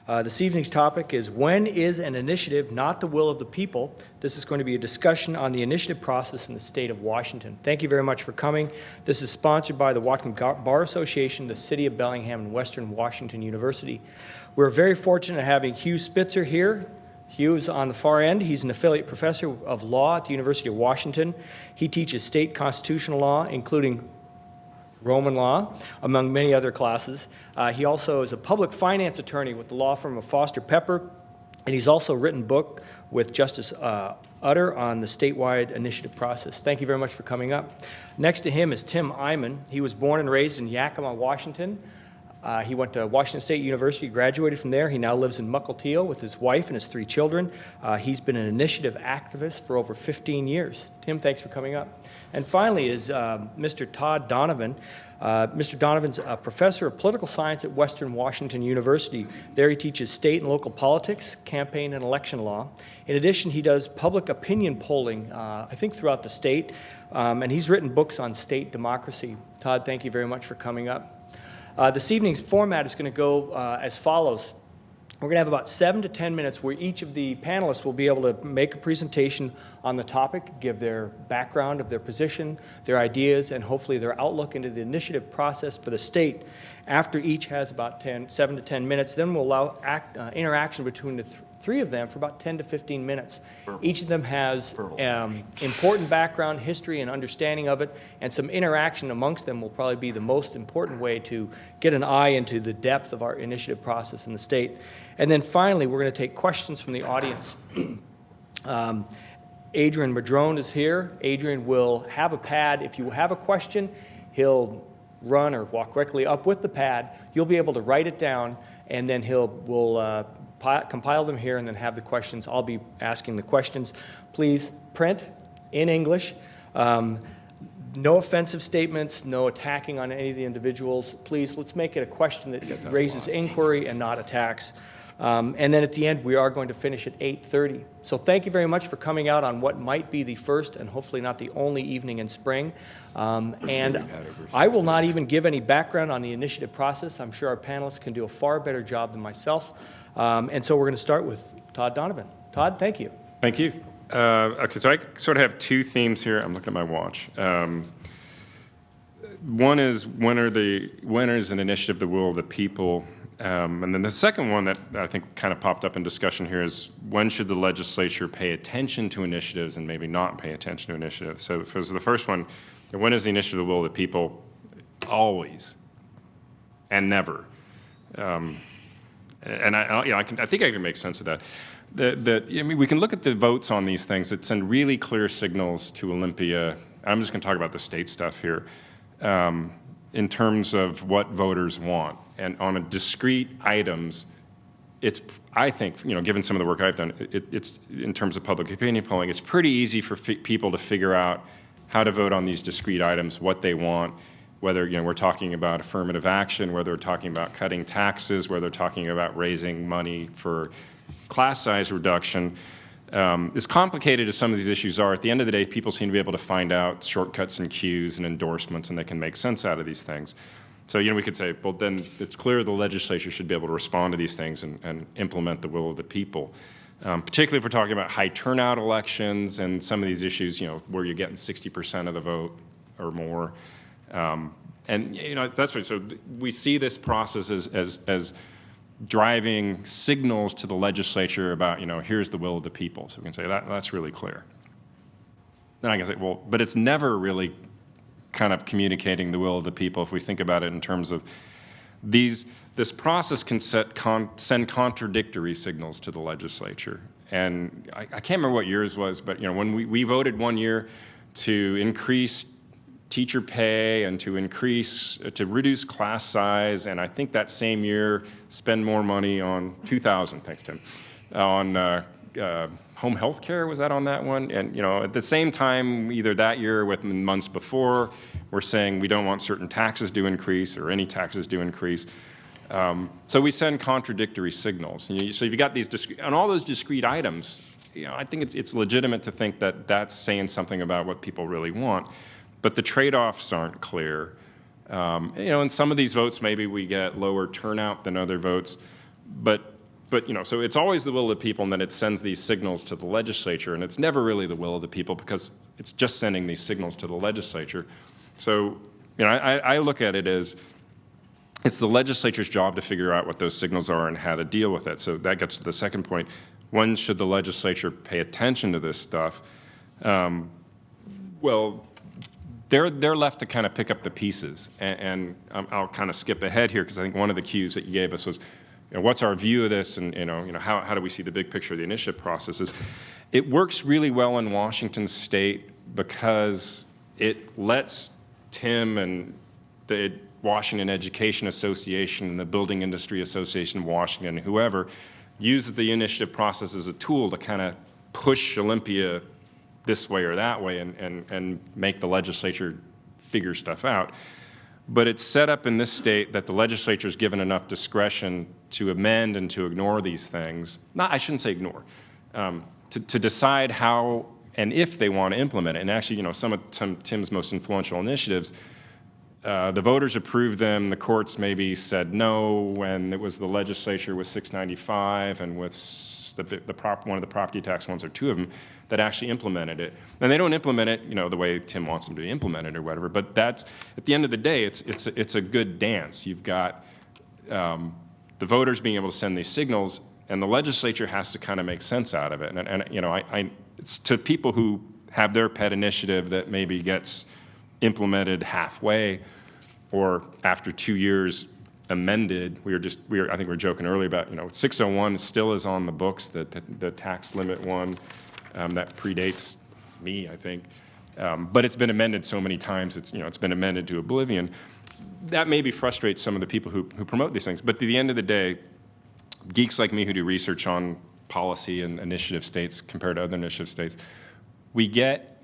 This evening's topic is, when is an initiative not the will of the people? This is going to be a discussion on the initiative process in the state of Washington. Thank you very much for coming. This is sponsored by the WHATCOM Bar Association, the City of Bellingham, and Western Washington University. We're very fortunate having Hugh Spitzer here. Hugh is on the far end. He's an affiliate professor of law at the University of Washington. He teaches state constitutional law, including Roman law, among many other classes. He also is a public finance attorney with the law firm of Foster Pepper, and he's also written a book with Justice Utter on the statewide initiative process. Thank you very much for coming up. Next to him is Tim Eyman. He was born and raised in Yakima, Washington. He went to Washington State University, graduated from there. He now lives in Mukilteo with his wife and his 3 children. He's been an initiative activist for over 15 years. Tim, thanks for coming up. And finally is Mr. Todd Donovan. Mr. Donovan's a professor of political science at Western Washington University. There he teaches state and local politics, campaign and election law. In addition, he does public opinion polling, I think throughout the state, and he's written books on state democracy. Todd, thank you very much for coming up. This evening's format is going to go as follows. We're going to have about 7 to 10 minutes where each of the panelists will be able to make a presentation on the topic, give their background of their position, their ideas, and hopefully their outlook into the initiative process for the state. After each has about 7 to 10 minutes, then we'll allow interaction between the 3 of them for about 10 to 15 minutes. Each of them has important background, history, and understanding of it, and some interaction amongst them will probably be the most important way to get an eye into the depth of our initiative process in the state. And then finally, we're going to take questions from the audience. Adrian Madrone is here. Adrian will have a pad. If you have a question, he'll run or walk directly up with the pad. You'll be able to write it down, and then we'll compile them here and then have the questions. I'll be asking the questions. Please print in English. No offensive statements, no attacking on any of the individuals. Please, let's make it a question that raises inquiry and not attacks. And then at the end, we are going to finish at 8:30. So thank you very much for coming out on what might be the first and hopefully not the only evening in spring. And I will not even give any background on the initiative process. I'm sure our panelists can do a far better job than myself. And so we're going to start with Todd Donovan. Todd, thank you. Thank you. Okay, so I sort of have 2 themes here. I'm looking at my watch. One is, when is an initiative the will of the people? And then the second one that I think kind of popped up in discussion here is, when should the legislature pay attention to initiatives and maybe not pay attention to initiatives? So for the first one, when is the initiative the will of the people? Always and never. And I think I can make sense of that. I mean, we can look at the votes on these things that send really clear signals to Olympia. I'm just going to talk about the state stuff here, in terms of what voters want. And on a discrete items, I think, given some of the work I've done, it's in terms of public opinion polling, it's pretty easy for people to figure out how to vote on these discrete items, what they want, whether we're talking about affirmative action, whether we're talking about cutting taxes, whether we're talking about raising money for class size reduction. As complicated as some of these issues are, at the end of the day, people seem to be able to find out shortcuts and cues and endorsements, and they can make sense out of these things. So we could say, well, then it's clear the legislature should be able to respond to these things and implement the will of the people. Particularly if we're talking about high turnout elections and some of these issues, where you're getting 60% of the vote or more. And that's right. So we see this process as driving signals to the legislature about, here's the will of the people. So we can say that's really clear. Then I can say, well, but it's never really kind of communicating the will of the people if we think about it in terms of this process can send contradictory signals to the legislature. And I can't remember what yours was, but when we voted one year to increase teacher pay and to reduce class size, and I think that same year spend more money on 2,000, thanks Tim, on home health care, was that on that one? And at the same time, either that year or within months before, we're saying we don't want certain taxes to increase or any taxes to increase. So we send contradictory signals. So if you got these on all those discrete items, I think it's legitimate to think that that's saying something about what people really want. But the trade-offs aren't clear. In some of these votes, maybe we get lower turnout than other votes, but But, so it's always the will of the people, and then it sends these signals to the legislature, and it's never really the will of the people because it's just sending these signals to the legislature. So, I look at it as it's the legislature's job to figure out what those signals are and how to deal with it. So that gets to the second point. When should the legislature pay attention to this stuff? Well, they're left to kind of pick up the pieces. And I'll kind of skip ahead here because I think one of the cues that you gave us was, what's our view of this, and how do we see the big picture of the initiative processes? It works really well in Washington State because it lets Tim and the Washington Education Association and the Building Industry Association of Washington, whoever, use the initiative process as a tool to kind of push Olympia this way or that way and make the legislature figure stuff out. But it's set up in this state that the legislature is given enough discretion to amend and to ignore these things. I shouldn't say ignore, to decide how and if they want to implement it. And actually, some of Tim's most influential initiatives, the voters approved them, the courts maybe said no when it was the legislature with 695 and with one of the property tax ones or two of them that actually implemented it. And they don't implement it, the way Tim wants them to implement it or whatever, but that's, at the end of the day, it's a good dance. You've got the voters being able to send these signals, and the legislature has to kind of make sense out of it. And it's to people who have their pet initiative that maybe gets implemented halfway or after 2 years amended. I think we were joking earlier about, 601 still is on the books, the tax limit one that predates me, I think. But it's been amended so many times, it's been amended to oblivion. That maybe frustrates some of the people who promote these things. But at the end of the day, geeks like me who do research on policy and initiative states compared to other initiative states, we get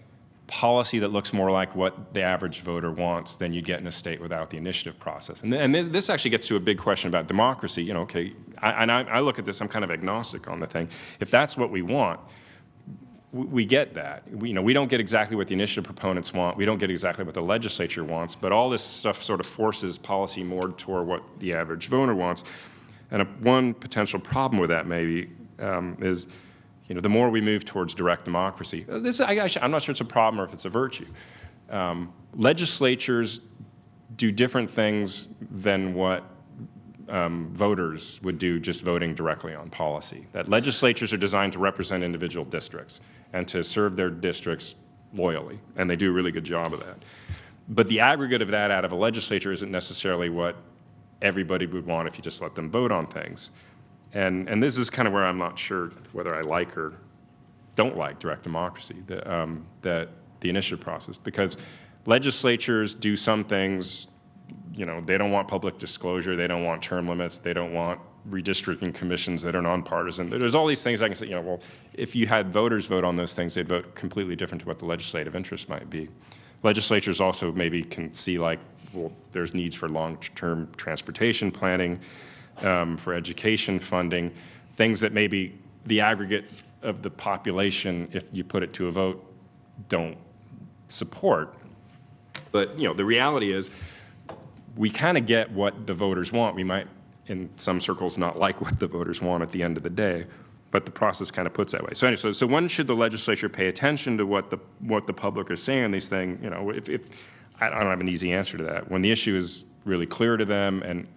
policy that looks more like what the average voter wants than you'd get in a state without the initiative process. And this actually gets to a big question about democracy. I look at this, I'm kind of agnostic on the thing. If that's what we want, we get that. We don't get exactly what the initiative proponents want. We don't get exactly what the legislature wants, but all this stuff sort of forces policy more toward what the average voter wants. And one potential problem with that maybe is, the more we move towards direct democracy, I'm not sure it's a problem or if it's a virtue. Legislatures do different things than what voters would do just voting directly on policy. That legislatures are designed to represent individual districts and to serve their districts loyally, and they do a really good job of that. But the aggregate of that out of a legislature isn't necessarily what everybody would want if you just let them vote on things. And this is kind of where I'm not sure whether I like or don't like direct democracy, that the initiative process, because legislatures do some things, they don't want public disclosure, they don't want term limits, they don't want redistricting commissions that are nonpartisan. There's all these things I can say, well, if you had voters vote on those things, they'd vote completely different to what the legislative interest might be. Legislatures also maybe can see there's needs for long-term transportation planning, for education funding, things that maybe the aggregate of the population, if you put it to a vote, don't support. But, the reality is we kind of get what the voters want. We might, in some circles, not like what the voters want at the end of the day, but the process kind of puts that way. So anyway, so when should the legislature pay attention to what the public are saying on these things? If I don't have an easy answer to that. When the issue is really clear to them, and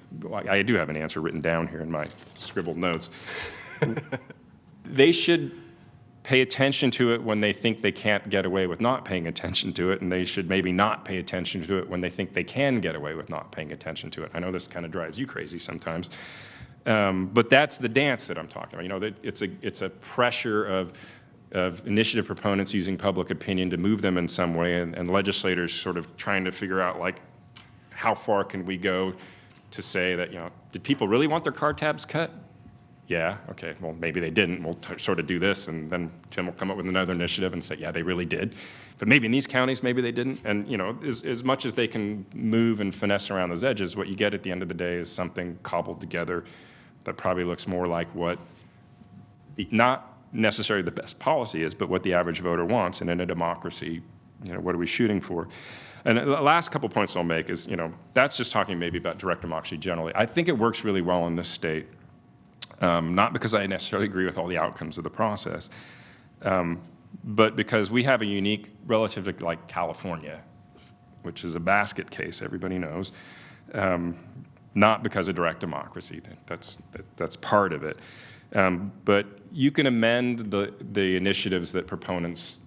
I do have an answer written down here in my scribbled notes. They should pay attention to it when they think they can't get away with not paying attention to it, and they should maybe not pay attention to it when they think they can get away with not paying attention to it. I know this kind of drives you crazy sometimes, but that's the dance that I'm talking about. It's a pressure of initiative proponents using public opinion to move them in some way, and legislators sort of trying to figure out how far can we go to say that, did people really want their car tabs cut? Yeah, okay, well, maybe they didn't. We'll sort of do this, and then Tim will come up with another initiative and say, yeah, they really did. But maybe in these counties, maybe they didn't. And, as much as they can move and finesse around those edges, what you get at the end of the day is something cobbled together that probably looks more like what, not necessarily the best policy is, but what the average voter wants. And in a democracy, what are we shooting for? And the last couple points I'll make is, that's just talking maybe about direct democracy generally. I think it works really well in this state. not because I necessarily agree with all the outcomes of the process, but because we have a unique, relative to like California, which is a basket case, everybody knows, not because of direct democracy. That's part of it. But you can amend the initiatives that proponents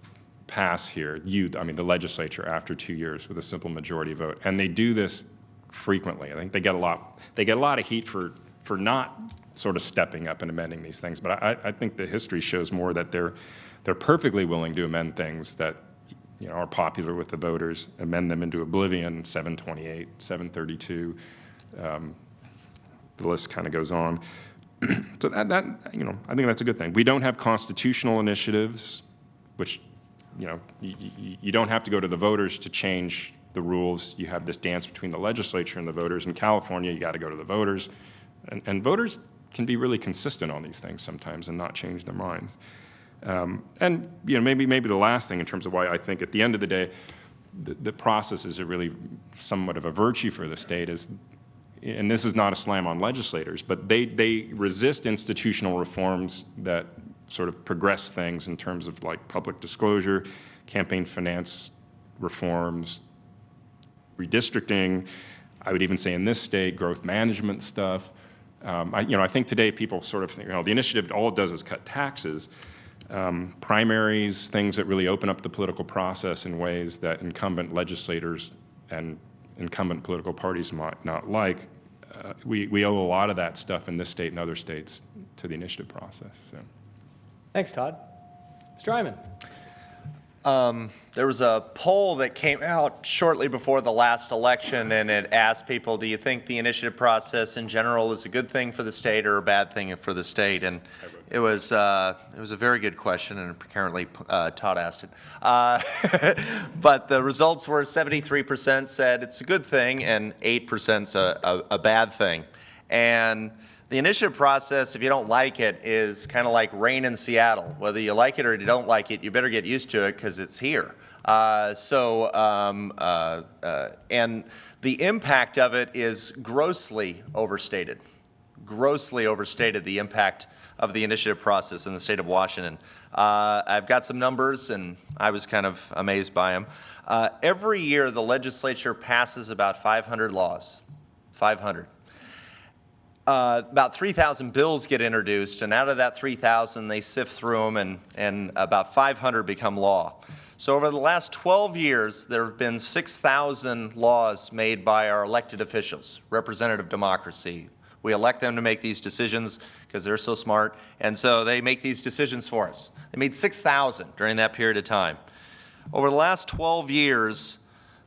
pass here, the legislature, after 2 years with a simple majority vote, and they do this frequently. I think they get a lot of heat for not sort of stepping up and amending these things. But I think the history shows more that they're perfectly willing to amend things that are popular with the voters, amend them into oblivion. 728, 732, the list kind of goes on. So I think that's a good thing. We don't have constitutional initiatives, which you don't have to go to the voters to change the rules. You have this dance between the legislature and the voters. In California, you got to go to the voters, and voters can be really consistent on these things sometimes and not change their minds. And maybe the last thing in terms of why I think at the end of the day, the process is really somewhat of a virtue for the state is, and this is not a slam on legislators, but they resist institutional reforms that sort of progress things in terms of like public disclosure, campaign finance reforms, redistricting. I would even say in this state, growth management stuff. I think today people sort of think, the initiative, all it does is cut taxes. Primaries, things that really open up the political process in ways that incumbent legislators and incumbent political parties might not like. We owe a lot of that stuff in this state and other states to the initiative process. So. Thanks, Todd. Mr. Eyman. There was a poll that came out shortly before the last election, and it asked people, do you think the initiative process in general is a good thing for the state or a bad thing for the state? And it was a very good question, and apparently Todd asked it. But the results were 73% said it's a good thing, and 8% a bad thing. And the initiative process, if you don't like it, is kind of like rain in Seattle. Whether you like it or you don't like it, you better get used to it because it's here. And the impact of it is grossly overstated. Grossly overstated, the impact of the initiative process in the state of Washington. I've got some numbers, and I was kind of amazed by them. Every year, the legislature passes about 500 laws. 500. About 3,000 bills get introduced, and out of that 3,000, they sift through them, and about 500 become law. So over the last 12 years, there have been 6,000 laws made by our elected officials, representative democracy. We elect them to make these decisions because they're so smart, and so they make these decisions for us. They made 6,000 during that period of time. Over the last 12 years,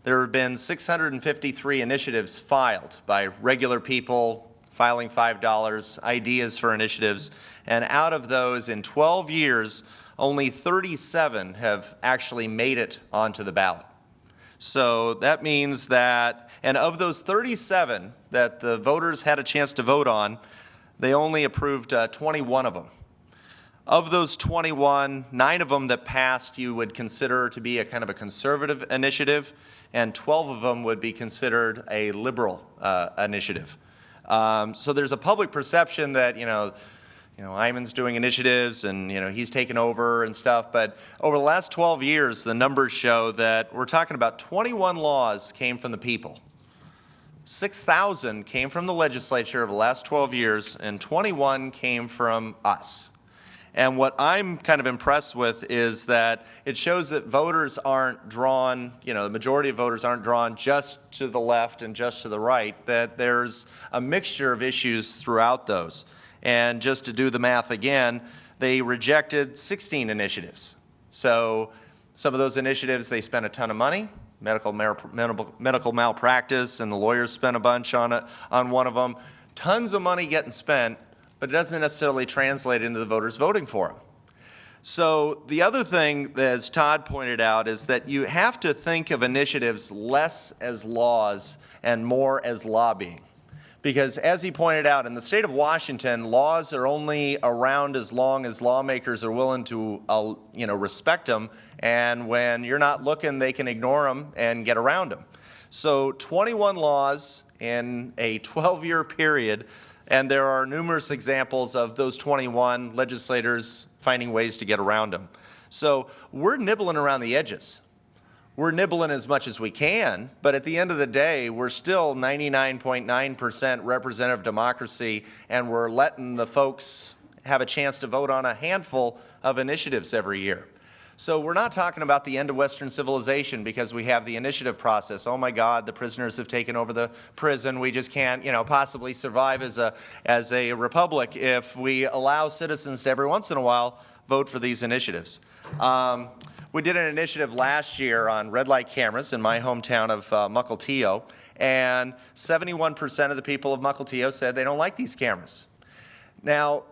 there have been 653 initiatives filed by regular people, filing $5, ideas for initiatives, and out of those, in 12 years, only 37 have actually made it onto the ballot. So that means that, and of those 37 that the voters had a chance to vote on, they only approved 21 of them. Of those 21, 9 of them that passed you would consider to be a kind of a conservative initiative, and 12 of them would be considered a liberal initiative. So there's a public perception that, Eyman's doing initiatives and, he's taken over and stuff. But over the last 12 years, the numbers show that we're talking about 21 laws came from the people. 6,000 came from the legislature over the last 12 years, and 21 came from us. And what I'm kind of impressed with is that it shows that voters aren't drawn, the majority of voters aren't drawn just to the left and just to the right, that there's a mixture of issues throughout those. And just to do the math again, they rejected 16 initiatives. So some of those initiatives, they spent a ton of money, medical malpractice, and the lawyers spent a bunch on one of them. Tons of money getting spent, but it doesn't necessarily translate into the voters voting for them. So the other thing, as Todd pointed out, is that you have to think of initiatives less as laws and more as lobbying. Because as he pointed out, in the state of Washington, laws are only around as long as lawmakers are willing to respect them, and when you're not looking, they can ignore them and get around them. So 21 laws in a 12-year period And there are numerous examples of those 21 legislators finding ways to get around them. So we're nibbling around the edges. We're nibbling as much as we can, but at the end of the day, we're still 99.9% representative democracy, and we're letting the folks have a chance to vote on a handful of initiatives every year. So we're not talking about the end of Western civilization because we have the initiative process. Oh my God, the prisoners have taken over the prison. We just can't, possibly survive as a republic if we allow citizens to every once in a while vote for these initiatives. We did an initiative last year on red light cameras in my hometown of Mukilteo, and 71% of the people of Mukilteo said they don't like these cameras. Now,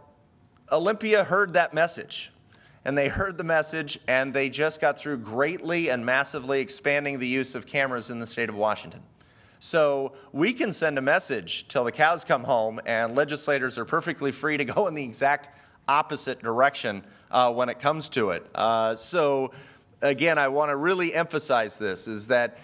Olympia heard that message, and they heard the message, and they just got through greatly and massively expanding the use of cameras in the state of Washington. So we can send a message till the cows come home, and legislators are perfectly free to go in the exact opposite direction when it comes to it. So again, I want to really emphasize this, is that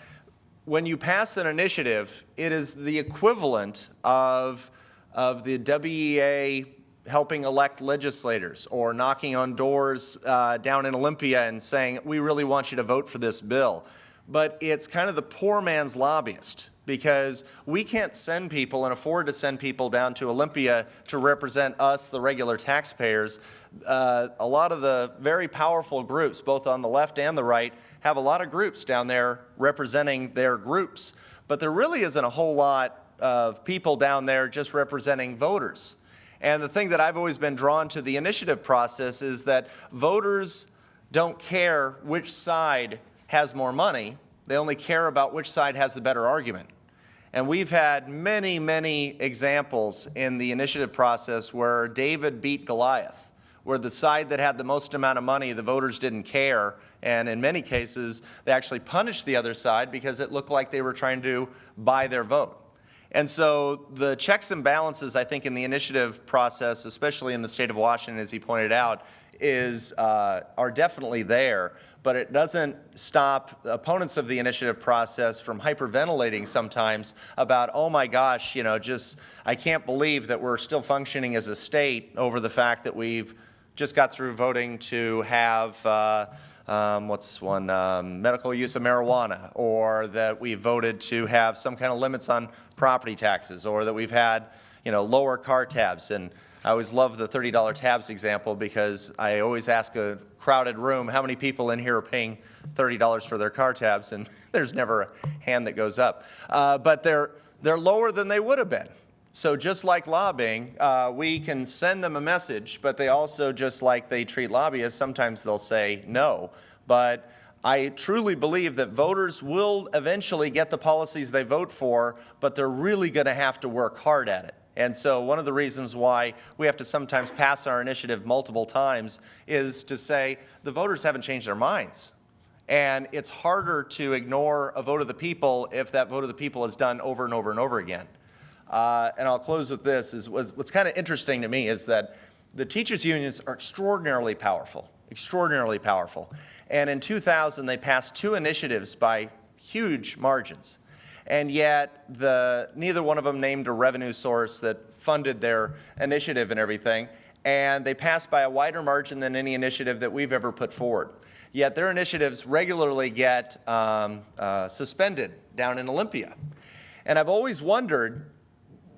when you pass an initiative, it is the equivalent of the WEA helping elect legislators or knocking on doors down in Olympia and saying, we really want you to vote for this bill. But it's kind of the poor man's lobbyist, because we can't send people and afford to send people down to Olympia to represent us, the regular taxpayers. A lot of the very powerful groups, both on the left and the right, have a lot of groups down there representing their groups. But there really isn't a whole lot of people down there just representing voters. And the thing that I've always been drawn to the initiative process is that voters don't care which side has more money. They only care about which side has the better argument. And we've had many, many examples in the initiative process where David beat Goliath, where the side that had the most amount of money, the voters didn't care. And in many cases, they actually punished the other side because it looked like they were trying to buy their vote. And so the checks and balances, I think, in the initiative process, especially in the state of Washington, as he pointed out, are definitely there. But it doesn't stop opponents of the initiative process from hyperventilating sometimes about, oh my gosh, I can't believe that we're still functioning as a state over the fact that we've just got through voting to have medical use of marijuana, or that we voted to have some kind of limits on property taxes, or that we've had, lower car tabs. And I always love the $30 tabs example, because I always ask a crowded room, how many people in here are paying $30 for their car tabs? And there's never a hand that goes up. But they're lower than they would have been. So just like lobbying, we can send them a message, but they also, just like they treat lobbyists, sometimes they'll say no. But I truly believe that voters will eventually get the policies they vote for, but they're really going to have to work hard at it. And so one of the reasons why we have to sometimes pass our initiative multiple times is to say the voters haven't changed their minds. And it's harder to ignore a vote of the people if that vote of the people is done over and over and over again. And I'll close with this. What's kind of interesting to me is that the teachers' unions are extraordinarily powerful, extraordinarily powerful. And in 2000, they passed 2 initiatives by huge margins. And yet, neither one of them named a revenue source that funded their initiative and everything. And they passed by a wider margin than any initiative that we've ever put forward. Yet their initiatives regularly get suspended down in Olympia. And I've always wondered,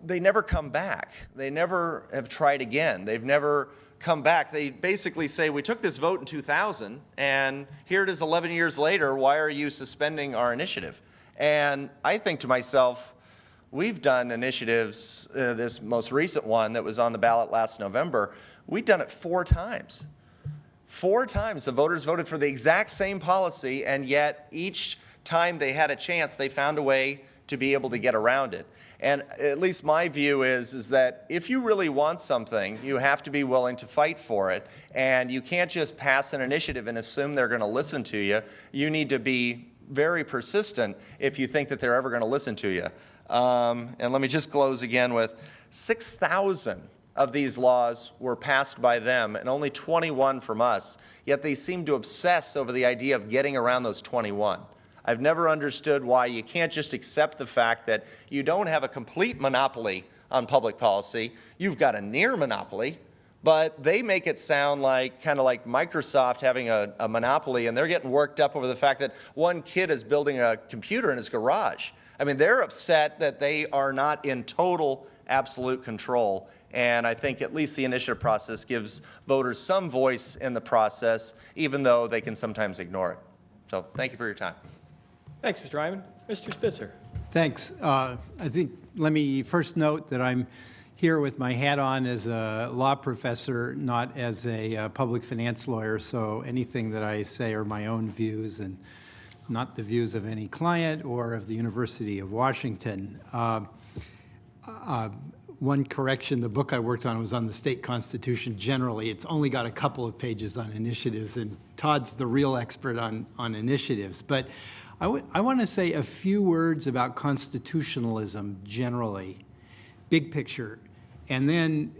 they never come back. They never have tried again. They've never come back. They basically say, we took this vote in 2000, and here it is 11 years later, why are you suspending our initiative? And I think to myself, we've done initiatives, this most recent one that was on the ballot last November, we've done it 4 times. 4 times the voters voted for the exact same policy, and yet each time they had a chance, they found a way to be able to get around it. And at least my view is that if you really want something, you have to be willing to fight for it. And you can't just pass an initiative and assume they're going to listen to you. You need to be very persistent if you think that they're ever going to listen to you. And let me just close again with 6,000 of these laws were passed by them and only 21 from us, yet they seem to obsess over the idea of getting around those 21. I've never understood why you can't just accept the fact that you don't have a complete monopoly on public policy. You've got a near monopoly, but they make it sound like kind of like Microsoft having a monopoly, and they're getting worked up over the fact that one kid is building a computer in his garage. I mean, they're upset that they are not in total, absolute control. And I think at least the initiative process gives voters some voice in the process, even though they can sometimes ignore it. So thank you for your time. Thanks, Mr. Eyman. Mr. Spitzer. Thanks. I think, let me first note that I'm here with my hat on as a law professor, not as a public finance lawyer, so anything that I say are my own views and not the views of any client or of the University of Washington. One correction, the book I worked on was on the state constitution generally. It's only got a couple of pages on initiatives, and Todd's the real expert on initiatives. But I want to say a few words about constitutionalism generally, big picture, and then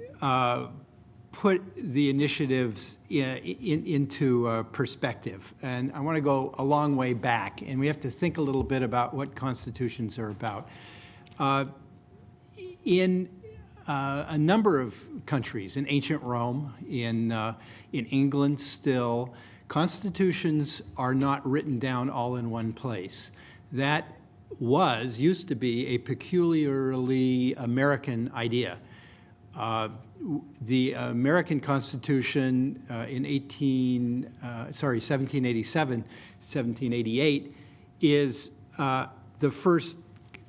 put the initiatives into perspective. And I want to go a long way back, and we have to think a little bit about what constitutions are about. In a number of countries, in ancient Rome, in England still, constitutions are not written down all in one place. That used to be a peculiarly American idea. The American Constitution in 1788 is the first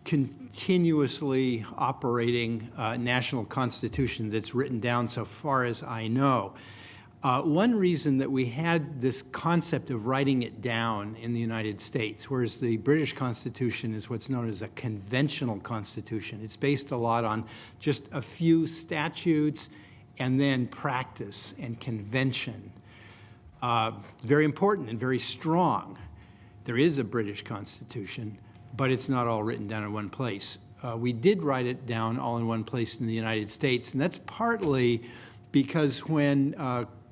continuously operating national constitution that's written down so far as I know. One reason that we had this concept of writing it down in the United States, whereas the British Constitution is what's known as a conventional constitution. It's based a lot on just a few statutes and then practice and convention. Very important and very strong. There is a British Constitution, but it's not all written down in one place. We did write it down all in one place in the United States, and that's partly because when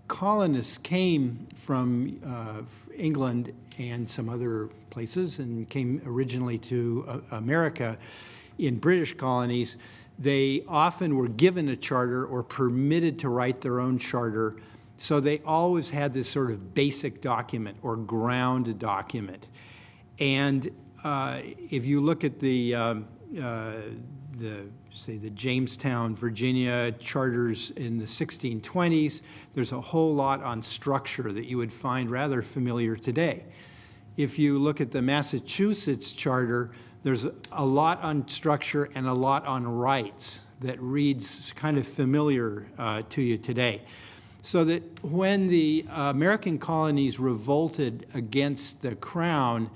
colonists came from England and some other places and came originally to America in British colonies, they often were given a charter or permitted to write their own charter. So they always had this sort of basic document or ground document. And if you look at the Jamestown, Virginia charters in the 1620s, there's a whole lot on structure that you would find rather familiar today. If you look at the Massachusetts charter, there's a lot on structure and a lot on rights that reads kind of familiar to you today. So that when the American colonies revolted against the Crown,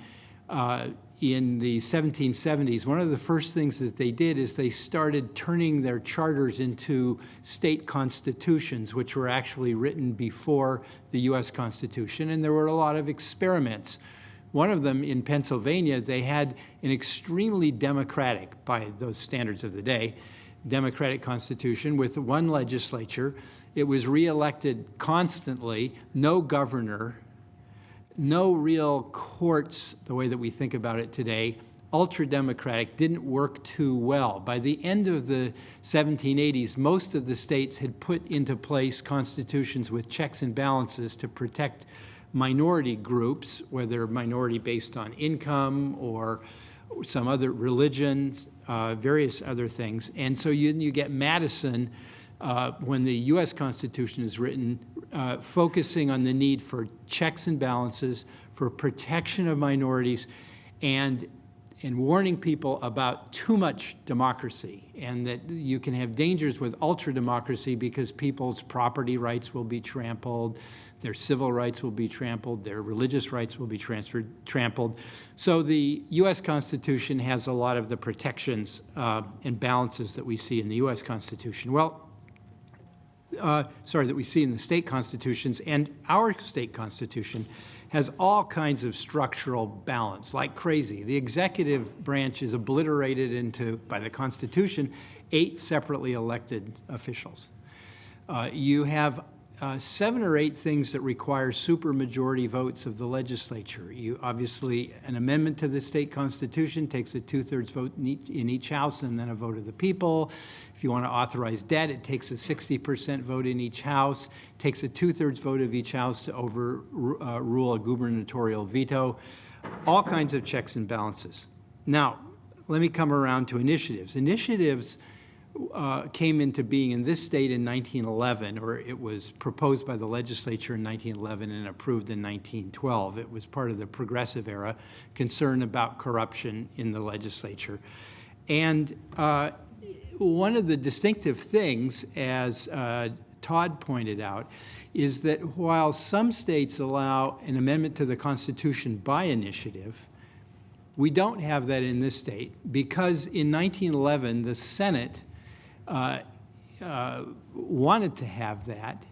in the 1770s, one of the first things that they did is they started turning their charters into state constitutions, which were actually written before the U.S. Constitution, and there were a lot of experiments. One of them in Pennsylvania, they had an extremely democratic, by those standards of the day, democratic constitution with one legislature. It was reelected constantly, no governor, no real courts, the way that we think about it today, ultra-democratic, didn't work too well. By the end of the 1780s, most of the states had put into place constitutions with checks and balances to protect minority groups, whether minority based on income or some other religion, various other things. And so you get Madison, when the U.S. Constitution is written, focusing on the need for checks and balances, for protection of minorities, and warning people about too much democracy, and that you can have dangers with ultra-democracy because people's property rights will be trampled, their civil rights will be trampled, their religious rights will be trampled. So the U.S. Constitution has a lot of the protections and balances that we see in the U.S. Constitution. Well, that we see in the state constitutions, and our state constitution has all kinds of structural balance, like crazy. The executive branch is obliterated into, by the Constitution, 8 separately elected officials. You have 7 or 8 things that require supermajority votes of the legislature. Obviously, an amendment to the state constitution takes a 2/3 vote in each house and then a vote of the people. If you want to authorize debt, it takes a 60% vote in each house, takes a 2/3 vote of each house to overrule a gubernatorial veto, all kinds of checks and balances. Now, let me come around to initiatives. Initiatives came into being in this state in 1911, or it was proposed by the legislature in 1911 and approved in 1912. It was part of the progressive era, concern about corruption in the legislature. And one of the distinctive things, as Todd pointed out, is that while some states allow an amendment to the Constitution by initiative, we don't have that in this state because in 1911, the Senate wanted to have that,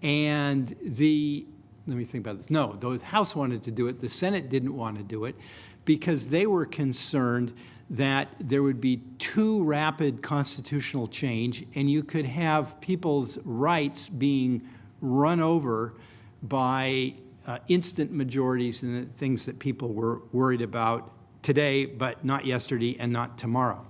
and let me think about this. No, the House wanted to do it. The Senate didn't want to do it because they were concerned that there would be too rapid constitutional change, and you could have people's rights being run over by instant majorities and the things that people were worried about today, but not yesterday and not tomorrow.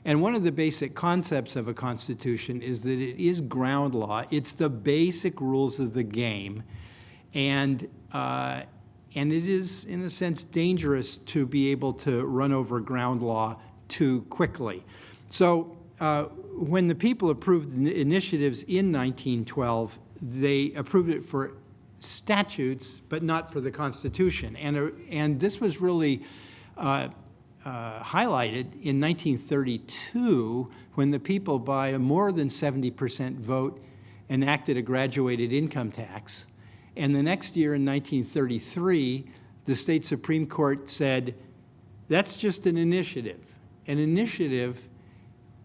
And one of the basic concepts of a constitution is that it is ground law. It's the basic rules of the game. And it is, in a sense, dangerous to be able to run over ground law too quickly. So when the people approved initiatives in 1912, they approved it for statutes, but not for the Constitution. And this was really highlighted in 1932 when the people, by a more than 70% vote, enacted a graduated income tax. And the next year in 1933, the state Supreme Court said, that's just an initiative. An initiative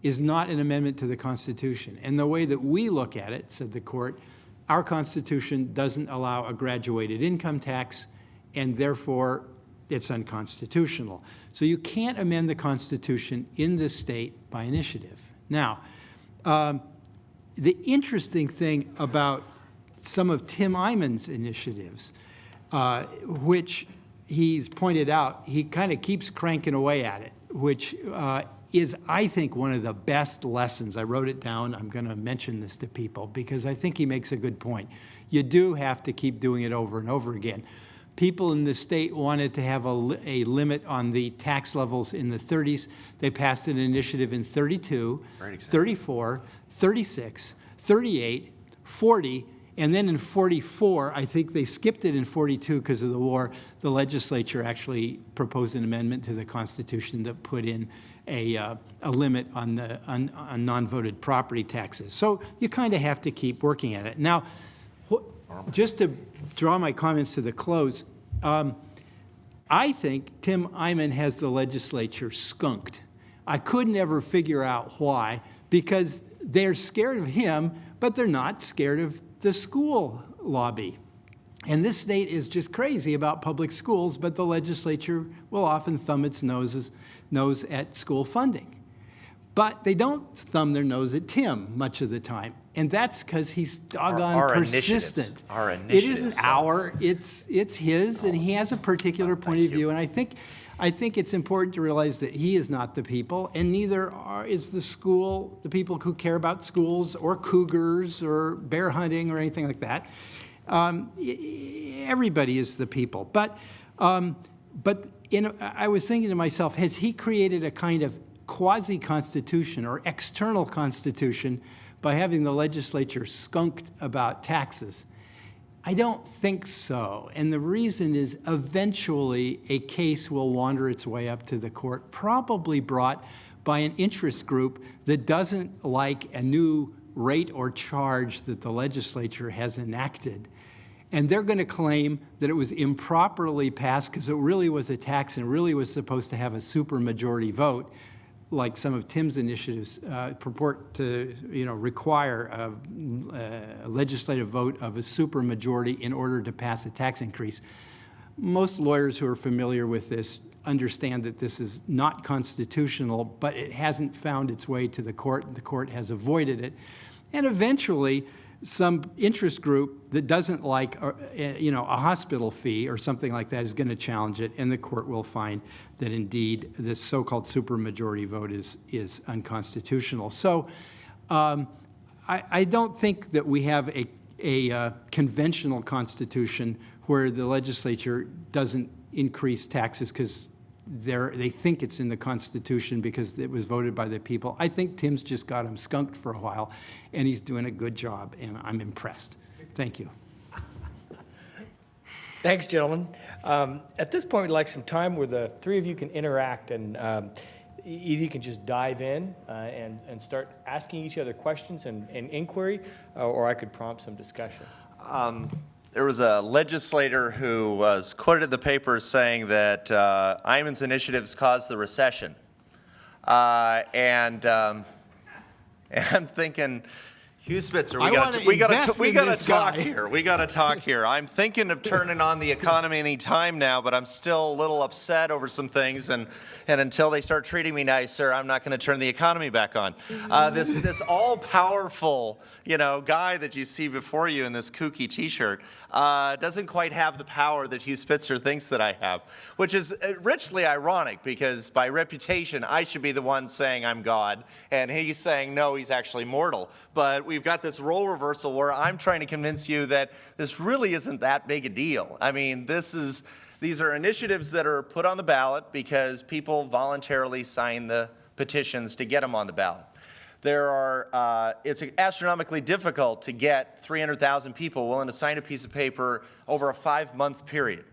is not an amendment to the Constitution. And the way that we look at it, said the court, our Constitution doesn't allow a graduated income tax, and therefore it's unconstitutional. So you can't amend the Constitution in this state by initiative. Now, the interesting thing about some of Tim Eyman's initiatives, which he's pointed out, he kind of keeps cranking away at it, which is, I think, one of the best lessons. I wrote it down. I'm going to mention this to people because I think he makes a good point. You do have to keep doing it over and over again. People in the state wanted to have a limit on the tax levels in the 30s. They passed an initiative in 32, 34, 36, 38, 40, and then in 44, I think they skipped it in 42 because of the war, the legislature actually proposed an amendment to the Constitution that put in a limit on non-voted property taxes. So you kind of have to keep working at it. Now, just to draw my comments to the close, I think Tim Eyman has the legislature skunked. I could never figure out why, because they're scared of him, but they're not scared of the school lobby. And this state is just crazy about public schools, but the legislature will often thumb its nose at school funding. But they don't thumb their nose at Tim much of the time. And that's because he's doggone persistent. Our initiatives. It isn't our, it's his, and he has a particular point of view. And I think it's important to realize that he is not the people, and neither is the school, the people who care about schools or cougars or bear hunting or anything like that. Everybody is the people. But I was thinking to myself, has he created a kind of quasi-constitution or external constitution by having the legislature skunked about taxes? I don't think so. And the reason is eventually a case will wander its way up to the court, probably brought by an interest group that doesn't like a new rate or charge that the legislature has enacted. And they're going to claim that it was improperly passed because it really was a tax and really was supposed to have a supermajority vote, like some of Tim's initiatives purport to, require a legislative vote of a supermajority in order to pass a tax increase. Most lawyers who are familiar with this understand that this is not constitutional, but it hasn't found its way to the court. The court has avoided it. And eventually, some interest group that doesn't like, a hospital fee or something like that is going to challenge it, and the court will find that indeed this so-called supermajority vote is unconstitutional. So I don't think that we have a conventional constitution where the legislature doesn't increase taxes because they think it's in the Constitution because it was voted by the people. I think Tim's just got him skunked for a while, and he's doing a good job, and I'm impressed. Thank you. Thanks, gentlemen. At this point, we'd like some time where the three of you can interact, and either you can just dive in and start asking each other questions and inquiry, or I could prompt some discussion. There was a legislator who was quoted in the paper saying that Eyman's initiatives caused the recession. And I'm thinking, Hugh Spitzer, we got to talk here. We got to talk here. I'm thinking of turning on the economy any time now, but I'm still a little upset over some things, and until they start treating me nicer, I'm not going to turn the economy back on. This all-powerful, guy that you see before you in this kooky T-shirt doesn't quite have the power that Hugh Spitzer thinks that I have, which is richly ironic because by reputation I should be the one saying I'm God, and he's saying no, he's actually mortal. But we've got this role reversal where I'm trying to convince you that this really isn't that big a deal. I mean, these are initiatives that are put on the ballot because people voluntarily sign the petitions to get them on the ballot. It's astronomically difficult to get 300,000 people willing to sign a piece of paper over a 5-month period.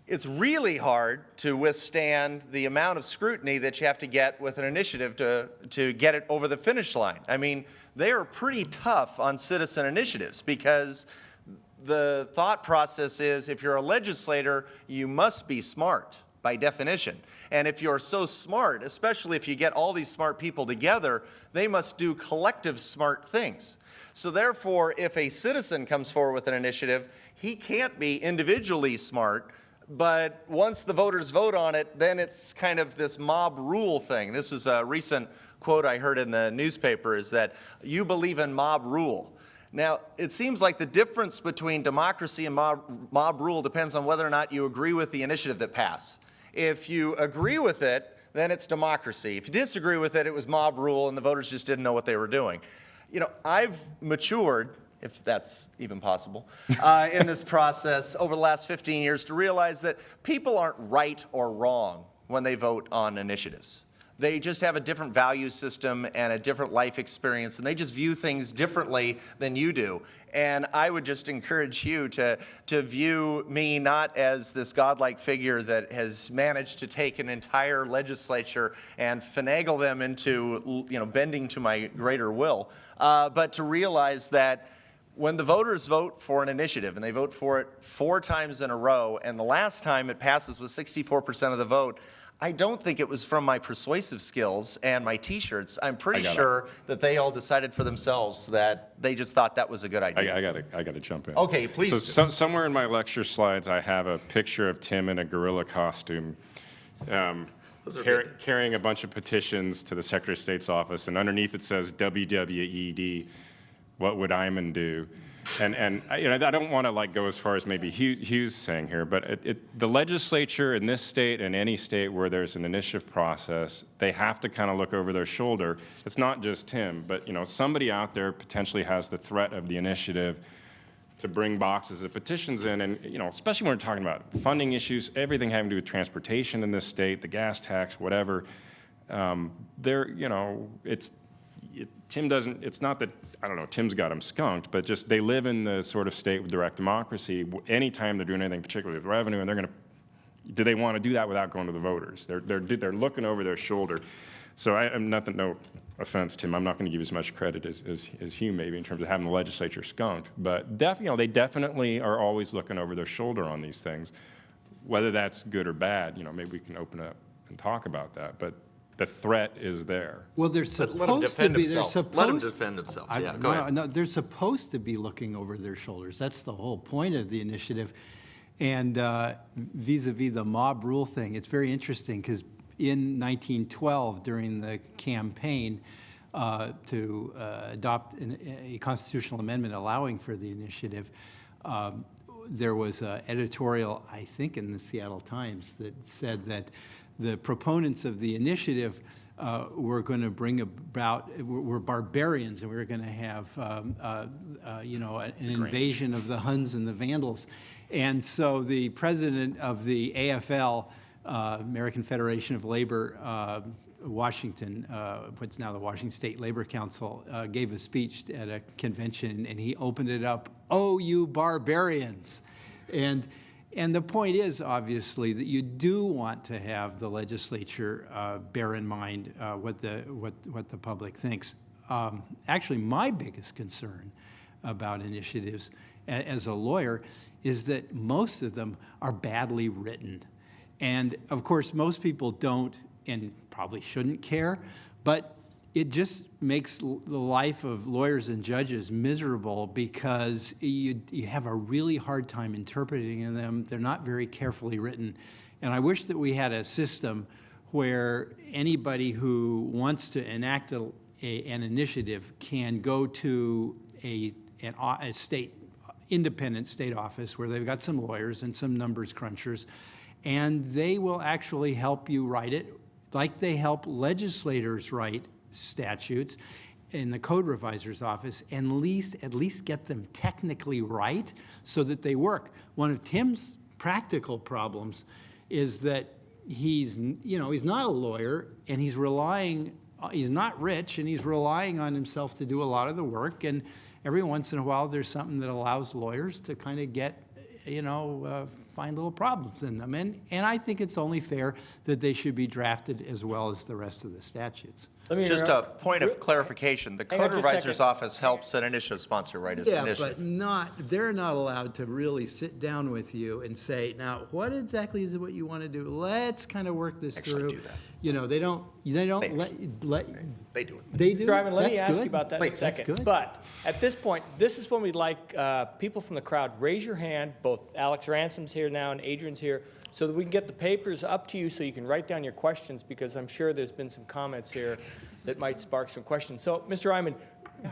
It's really hard to withstand the amount of scrutiny that you have to get with an initiative to get it over the finish line. I mean, they are pretty tough on citizen initiatives because the thought process is if you're a legislator, you must be smart by definition. And if you're so smart, especially if you get all these smart people together, they must do collective smart things. So therefore, if a citizen comes forward with an initiative, he can't be individually smart, but once the voters vote on it, then it's kind of this mob rule thing. This is a recent quote I heard in the newspaper is that you believe in mob rule. Now, it seems like the difference between democracy and mob rule depends on whether or not you agree with the initiative that passed. If you agree with it, then it's democracy. If you disagree with it, it was mob rule and the voters just didn't know what they were doing. I've matured, if that's even possible, in this process over the last 15 years to realize that people aren't right or wrong when they vote on initiatives. They just have a different value system and a different life experience, and they just view things differently than you do. And I would just encourage you to view me not as this godlike figure that has managed to take an entire legislature and finagle them into, bending to my greater will, but to realize that when the voters vote for an initiative, and they vote for it 4 times in a row, and the last time it passes with 64% of the vote, I don't think it was from my persuasive skills and my T-shirts. I'm pretty sure that they all decided for themselves that they just thought that was a good idea. I got to jump in. Okay, please. So somewhere in my lecture slides, I have a picture of Tim in a gorilla costume, carrying a bunch of petitions to the Secretary of State's office, and underneath it says WWED. What would Eyman do? And I don't want to go as far as maybe Hugh's saying here, but the legislature in this state and any state where there's an initiative process, they have to kind of look over their shoulder. It's not just Tim, but somebody out there potentially has the threat of the initiative to bring boxes of petitions in, and especially when we're talking about funding issues, everything having to do with transportation in this state, the gas tax, whatever. Tim doesn't, it's not that, Tim's got him skunked, but just they live in the sort of state with direct democracy. Anytime they're doing anything particularly with revenue, and do they want to do that without going to the voters? They're looking over their shoulder. So no offense, Tim, I'm not going to give you as much credit as Hugh maybe in terms of having the legislature skunked, but they definitely are always looking over their shoulder on these things. Whether that's good or bad, maybe we can open up and talk about that, but the threat is there. Well, they're supposed to be. Let him defend himself. Yeah, go ahead. No, they're supposed to be looking over their shoulders. That's the whole point of the initiative. And vis-a-vis the mob rule thing, it's very interesting because in 1912, during the campaign, to adopt a constitutional amendment allowing for the initiative, there was an editorial, I think, in the Seattle Times that said that the proponents of the initiative were going to bring about, were barbarians, and we were going to have, you know, an invasion of the Huns and the Vandals. And so the president of the AFL, American Federation of Labor, Washington, what's now the Washington State Labor Council, gave a speech at a convention, and he opened it up, "Oh, you barbarians." And the point is, obviously, that you do want to have the legislature bear in mind what the public thinks. Actually, my biggest concern about initiatives as a lawyer is that most of them are badly written. And of course, most people don't and probably shouldn't care, but it just makes the life of lawyers and judges miserable because you have a really hard time interpreting them. They're not very carefully written. And I wish that we had a system where anybody who wants to enact an initiative can go to a state, independent state office where they've got some lawyers and some numbers crunchers, and they will actually help you write it like they help legislators write statutes in the code revisor's office, and at least get them technically right so that they work. One of Tim's practical problems is that he's not a lawyer, and he's not rich, and he's relying on himself to do a lot of the work, and every once in a while there's something that allows lawyers to kind of get, find little problems in them. And I think it's only fair that they should be drafted as well as the rest of the statutes. Just a point of clarification. The Code Revisor's Office helps an initiative sponsor write his initiative. But they're not allowed to really sit down with you and say, now, what exactly is it what you want to do? Let's kind of work this through. Do that. They don't let They do it. They do? Mr. Eyman, let me That's ask good. you about that in a That's second. good. But at this point, this is when we'd like people from the crowd, raise your hand. Both Alex Ransom's here now and Adrian's here, so that we can get the papers up to you so you can write down your questions, because I'm sure there's been some comments here that might spark some questions. So, Mr. Eyman,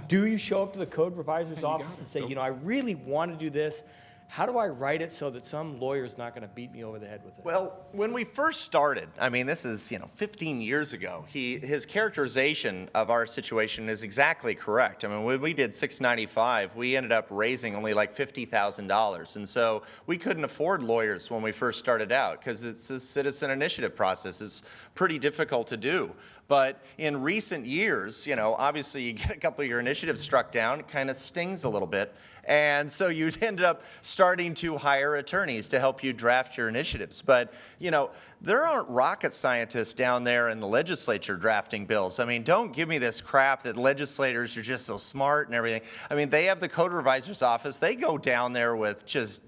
do you show up to the Code Revisor's office and say, I really want to do this? How do I write it so that some lawyer's not going to beat me over the head with it? Well, when we first started, this is 15 years ago, his characterization of our situation is exactly correct. When we did 695, we ended up raising only like $50,000, and so we couldn't afford lawyers when we first started out because it's a citizen initiative process. It's pretty difficult to do. But in recent years, obviously you get a couple of your initiatives struck down, it kind of stings a little bit. And so you ended up starting to hire attorneys to help you draft your initiatives. But, there aren't rocket scientists down there in the legislature drafting bills. Don't give me this crap that legislators are just so smart and everything. They have the Code Revisor's Office. They go down there with just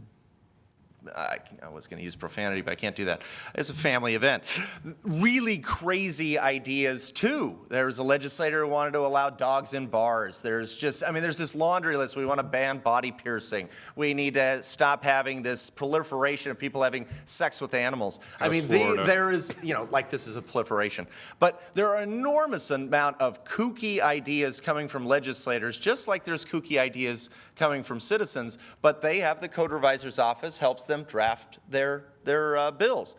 I was going to use profanity, but I can't do that. It's a family event. Really crazy ideas, too. There's a legislator who wanted to allow dogs in bars. There's there's this laundry list. We want to ban body piercing. We need to stop having this proliferation of people having sex with animals. There is, this is a proliferation. But there are an enormous amount of kooky ideas coming from legislators, just like there's kooky ideas coming from citizens, but they have the Code Revisor's Office helps them draft their bills.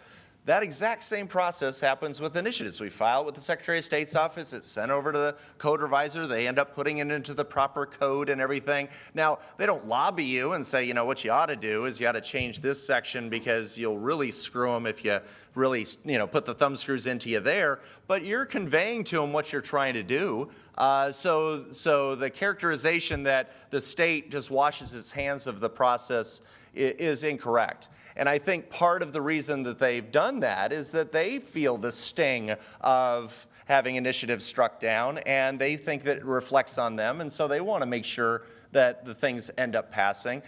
That exact same process happens with initiatives. We file with the Secretary of State's office. It's sent over to the Code Revisor. They end up putting it into the proper code and everything. Now, they don't lobby you and say, what you ought to do is you ought to change this section because you'll really screw them if you really, put the thumb screws into you there. But you're conveying to them what you're trying to do. So the characterization that the state just washes its hands of the process is incorrect. And I think part of the reason that they've done that is that they feel the sting of having initiatives struck down, and they think that it reflects on them, and so they want to make sure that the things end up passing.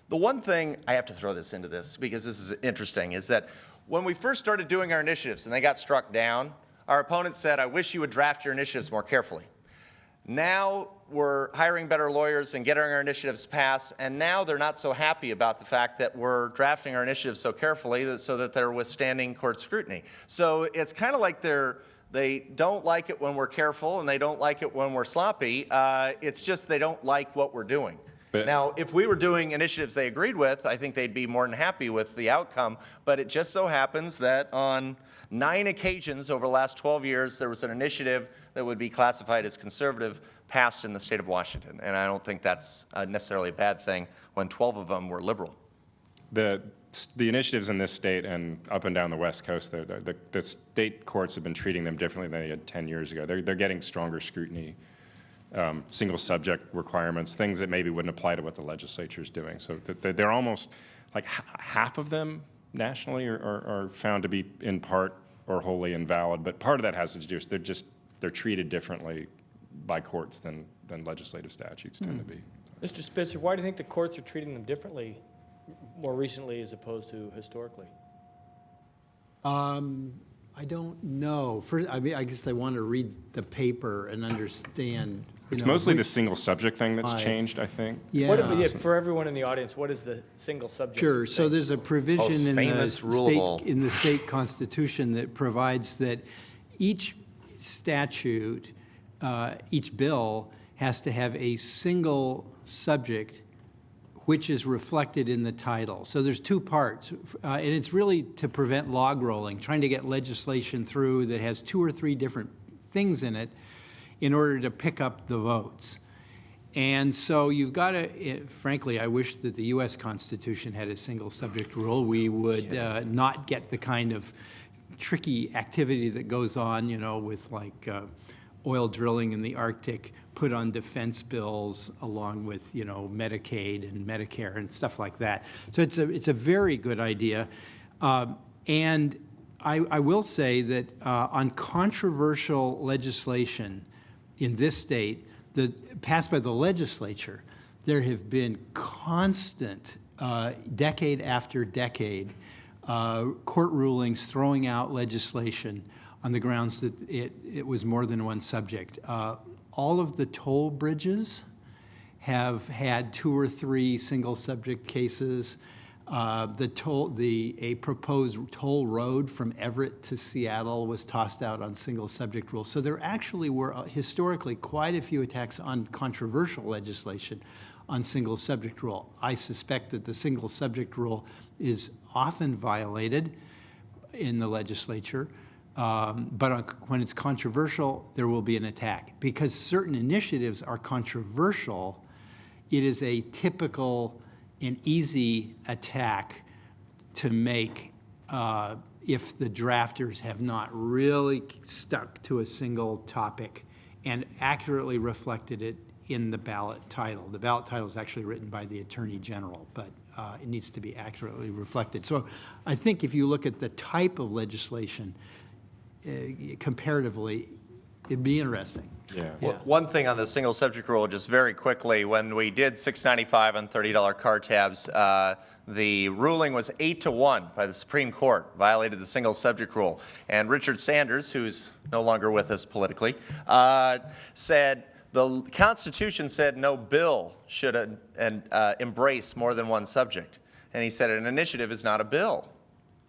The one thing, I have to throw this into this because this is interesting, is that when we first started doing our initiatives and they got struck down, our opponents said, I wish you would draft your initiatives more carefully. Now we're hiring better lawyers and getting our initiatives passed, and now they're not so happy about the fact that we're drafting our initiatives so carefully so that they're withstanding court scrutiny. So it's kind of like they're They don't like it when we're careful, and they don't like it when we're sloppy. It's just they don't like what we're doing. But- Now, if we were doing initiatives they agreed with, I think they'd be more than happy with the outcome. But it just so happens that on 9 occasions over the last 12 years, there was an initiative that would be classified as conservative passed in the state of Washington. And I don't think that's necessarily a bad thing when 12 of them were liberal. The initiatives in this state and up and down the West Coast, the state courts have been treating them differently than they had 10 years ago. They're getting stronger scrutiny, single subject requirements, things that maybe wouldn't apply to what the legislature is doing. So they're almost like half of them nationally are found to be in part or wholly invalid. But part of that has to do with they're treated differently by courts than legislative statutes tend to be. Mr. Spitzer, why do you think the courts are treating them differently more recently as opposed to historically? I don't know. First, I mean, I guess I want to read the paper and understand. It's mostly the single subject thing that's changed, I think. Yeah. For everyone in the audience, what is the single subject? Sure. So there's a provision in famous rule the state constitution that provides that each statute, each bill has to have a single subject which is reflected in the title. So there's two parts, and it's really to prevent log rolling, trying to get legislation through that has 2 or 3 different things in it in order to pick up the votes. And so you've got to, frankly, I wish that the U.S. Constitution had a single subject rule. We would not get the kind of tricky activity that goes on, you know, with like oil drilling in the Arctic put on defense bills along with, you know, Medicaid and Medicare and stuff like that. So it's a very good idea. And I will say that on controversial legislation in this state, passed by the legislature, there have been constant, decade after decade, court rulings throwing out legislation on the grounds that it was more than one subject. All of the toll bridges have had 2 or 3 single subject cases. A proposed toll road from Everett to Seattle was tossed out on single subject rules. So there actually were historically quite a few attacks on controversial legislation on single subject rule. I suspect that the single subject rule is often violated in the legislature. But when it's controversial, there will be an attack. Because certain initiatives are controversial, it is a typical and easy attack to make if the drafters have not really stuck to a single topic and accurately reflected it in the ballot title. The ballot title is actually written by the Attorney General, but it needs to be accurately reflected. So I think if you look at the type of legislation, comparatively, it'd be interesting. Yeah. One thing on the single subject rule, just very quickly, when we did $6.95 on $30 car tabs, the ruling was 8-1 by the Supreme Court, violated the single subject rule. And Richard Sanders, who's no longer with us politically, said the Constitution said no bill should embrace more than one subject. And he said an initiative is not a bill.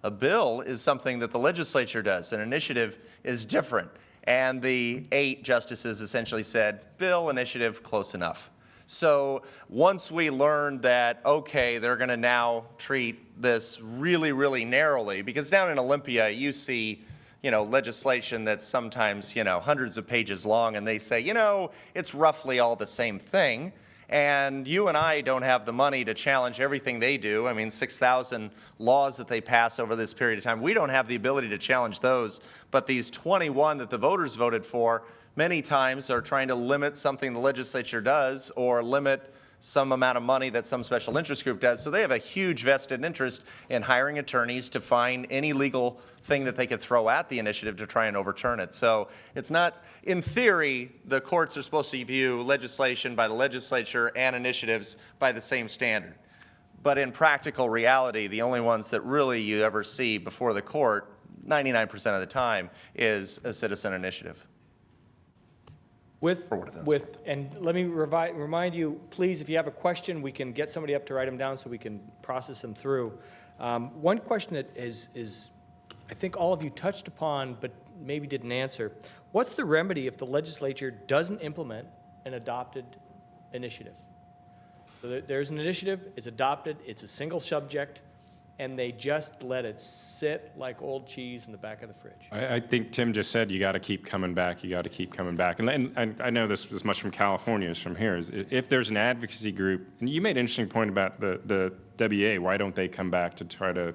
A bill is something that the legislature does. An initiative is different. And the 8 justices essentially said, bill, initiative, close enough. So once we learned that, okay, they're going to now treat this really, really narrowly, because down in Olympia, you see, you know, legislation that's sometimes, you know, hundreds of pages long, and they say, you know, it's roughly all the same thing. And you and I don't have the money to challenge everything they do. I mean, 6,000 laws that they pass over this period of time. We don't have the ability to challenge those. But these 21 that the voters voted for many times are trying to limit something the legislature does or limit some amount of money that some special interest group does. So they have a huge vested interest in hiring attorneys to find any legal thing that they could throw at the initiative to try and overturn it. So it's not, in theory, the courts are supposed to view legislation by the legislature and initiatives by the same standard. But in practical reality, the only ones that really you ever see before the court, 99% of the time, is a citizen initiative. And let me remind you, please, if you have a question, we can get somebody up to write them down so we can process them through. One question that is I think all of you touched upon, but maybe didn't answer. What's the remedy if the legislature doesn't implement an adopted initiative? So there's an initiative, it's adopted, it's a single subject, and they just let it sit like old cheese in the back of the fridge. I think Tim just said you got to keep coming back. You got to keep coming back. And I know this as much from California as from here. Is if there's an advocacy group, and you made an interesting point about the WA. Why don't they come back to try to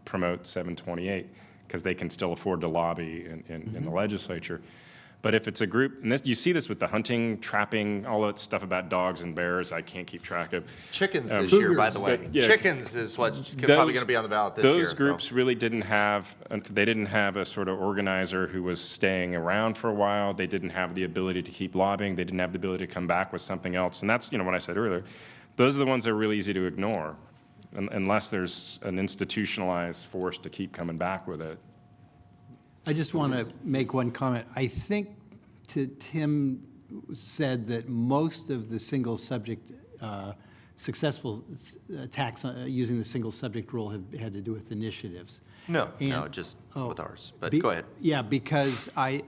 promote 728? Because they can still afford to lobby in the legislature. But if it's a group, and you see this with the hunting, trapping, all that stuff about dogs and bears, I can't keep track of. Chickens this year, by the way. Yeah. Chickens is what's probably going to be on the ballot this year. Those groups really didn't have, they didn't have a sort of organizer who was staying around for a while. They didn't have the ability to keep lobbying. They didn't have the ability to come back with something else. And that's, what I said earlier. Those are the ones that are really easy to ignore, unless there's an institutionalized force to keep coming back with it. I just want to make one comment. I think Tim said that most of the single subject, successful attacks using the single subject rule have had to do with initiatives. No, just with ours. But go ahead. Yeah, because I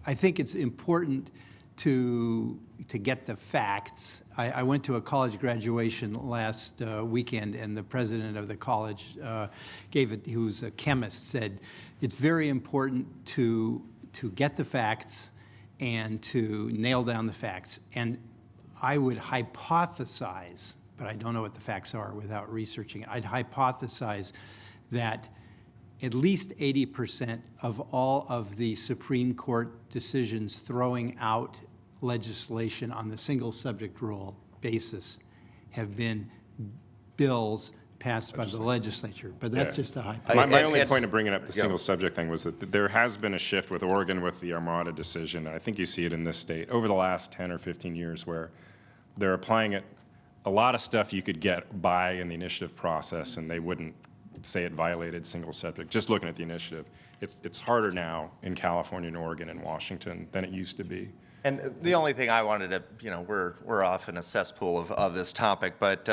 think it's important to get the facts. I went to a college graduation last weekend, and the president of the college who's a chemist, said it's very important to get the facts and to nail down the facts. And I would hypothesize, but I don't know what the facts are without researching it, I'd hypothesize that at least 80% of all of the Supreme Court decisions throwing out legislation on the single subject rule basis have been bills passed by the legislature, but that's just a hypothesis. My only point of bringing up the single subject thing was that there has been a shift with Oregon with the Armada decision. I think you see it in this state over the last 10 or 15 years where they're applying it. A lot of stuff you could get by in the initiative process, and they wouldn't say it violated single subject. Just looking at the initiative, it's harder now in California and Oregon and Washington than it used to be. And the only thing I wanted to, we're off in a cesspool of this topic, but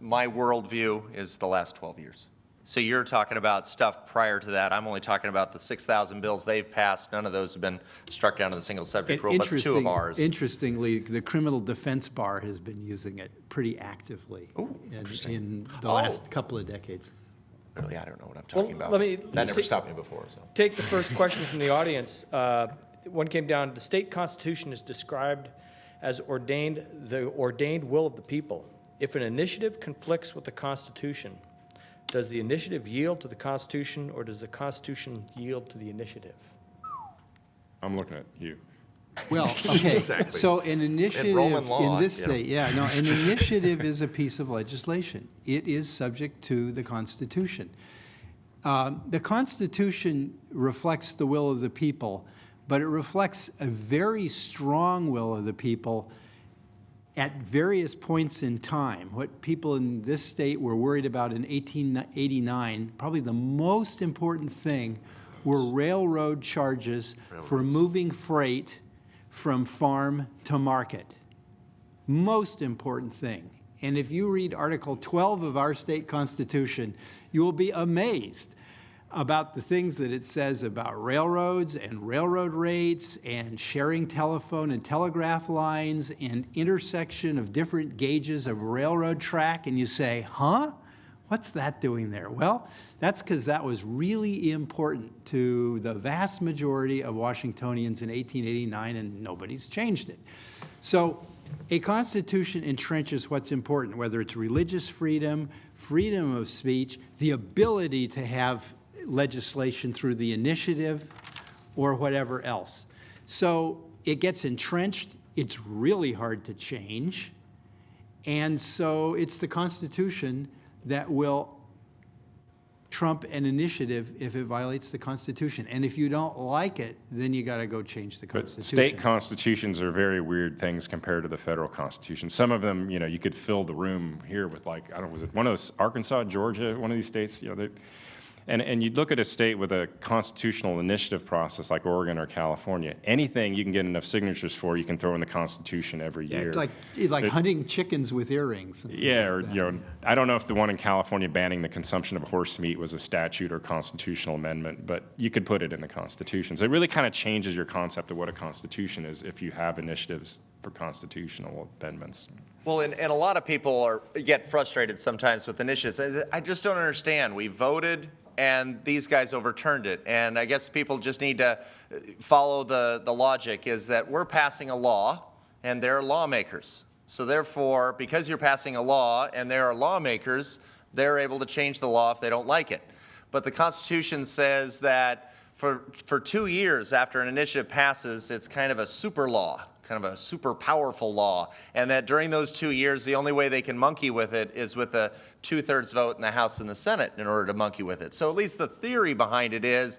my worldview is the last 12 years. So you're talking about stuff prior to that. I'm only talking about the 6,000 bills they've passed. None of those have been struck down to the single subject rule, but 2 of ours. Interestingly, the criminal defense bar has been using it pretty actively in the last couple of decades. Really, I don't know what I'm talking about. That never stopped me before. So. Take the first question from the audience. One came down, the state constitution is described as the ordained will of the people. If an initiative conflicts with the Constitution, does the initiative yield to the Constitution, or does the Constitution yield to the initiative? I'm looking at you. Well, okay, Exactly. so an initiative Roman law, in this state, an initiative is a piece of legislation. It is subject to the Constitution. The Constitution reflects the will of the people, but it reflects a very strong will of the people at various points in time. What people in this state were worried about in 1889, probably the most important thing, were railroad charges for moving freight from farm to market. Most important thing. And if you read Article 12 of our state constitution, you will be amazed about the things that it says about railroads and railroad rates and sharing telephone and telegraph lines and intersection of different gauges of railroad track. And you say, huh? What's that doing there? Well, that's because that was really important to the vast majority of Washingtonians in 1889, and nobody's changed it. So a constitution entrenches what's important, whether it's religious freedom, freedom of speech, the ability to have legislation through the initiative, or whatever else. So it gets entrenched. It's really hard to change. And so it's the Constitution that will trump an initiative if it violates the Constitution. And if you don't like it, then you got to go change the Constitution. But state constitutions are very weird things compared to the federal Constitution. Some of them, you could fill the room here with was it one of those, Arkansas, Georgia, one of these states, And you look at a state with a constitutional initiative process like Oregon or California, anything you can get enough signatures for, you can throw in the Constitution every year. Like hunting chickens with earrings. And things Yeah, like or, that. I don't know if the one in California banning the consumption of horse meat was a statute or constitutional amendment, but you could put it in the Constitution. So it really kind of changes your concept of what a Constitution is if you have initiatives for constitutional amendments. Well, and a lot of people get frustrated sometimes with initiatives. I just don't understand. We voted, and these guys overturned it. And I guess people just need to follow the logic is that we're passing a law, and they're lawmakers. So therefore, because you're passing a law and there are lawmakers, they're able to change the law if they don't like it. But the Constitution says that for 2 years after an initiative passes, it's kind of a super law, kind of a super powerful law, and that during those 2 years, the only way they can monkey with it is with a 2/3 vote in the House and the Senate in order to monkey with it. So at least the theory behind it is,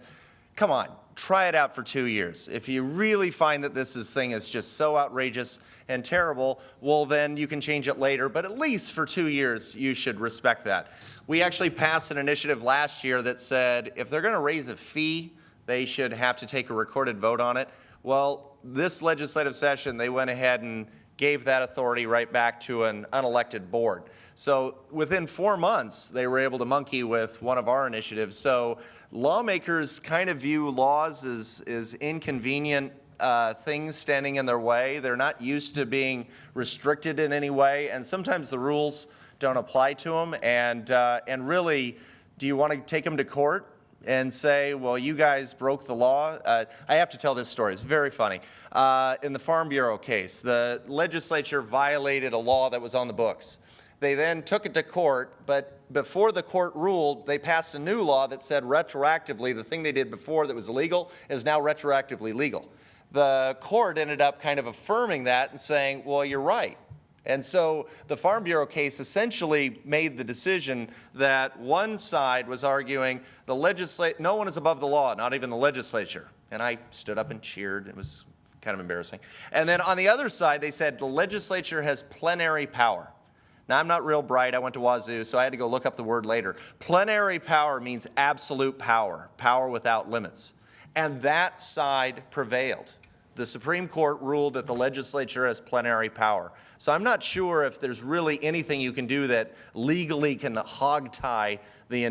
come on, try it out for 2 years. If you really find that this thing is just so outrageous and terrible, well, then you can change it later, but at least for 2 years, you should respect that. We actually passed an initiative last year that said if they're going to raise a fee, they should have to take a recorded vote on it. Well, this legislative session, they went ahead and gave that authority right back to an unelected board. So within 4 months, they were able to monkey with one of our initiatives. So lawmakers kind of view laws as inconvenient things standing in their way. They're not used to being restricted in any way, and sometimes the rules don't apply to them. And really, do you want to take them to court and say, well, you guys broke the law? I have to tell this story. It's very funny. In the Farm Bureau case, the legislature violated a law that was on the books. They then took it to court, but before the court ruled, they passed a new law that said retroactively the thing they did before that was illegal is now retroactively legal. The court ended up kind of affirming that and saying, well, you're right. And so the Farm Bureau case essentially made the decision that one side was arguing no one is above the law, not even the legislature. And I stood up and cheered. It was kind of embarrassing. And then on the other side, they said the legislature has plenary power. Now, I'm not real bright. I went to Wazoo, so I had to go look up the word later. Plenary power means absolute power, power without limits. And that side prevailed. The Supreme Court ruled that the legislature has plenary power. So I'm not sure if there's really anything you can do that legally can hogtie the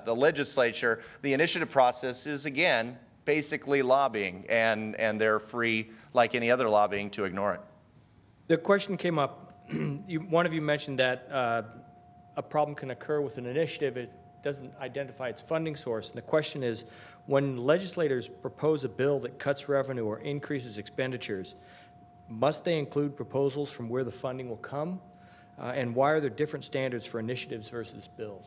legislature. The initiative process is, again, basically lobbying, and they're free, like any other lobbying, to ignore it. The question came up, one of you mentioned that a problem can occur with an initiative. It doesn't identify its funding source. And the question is, when legislators propose a bill that cuts revenue or increases expenditures, must they include proposals from where the funding will come? And why are there different standards for initiatives versus bills?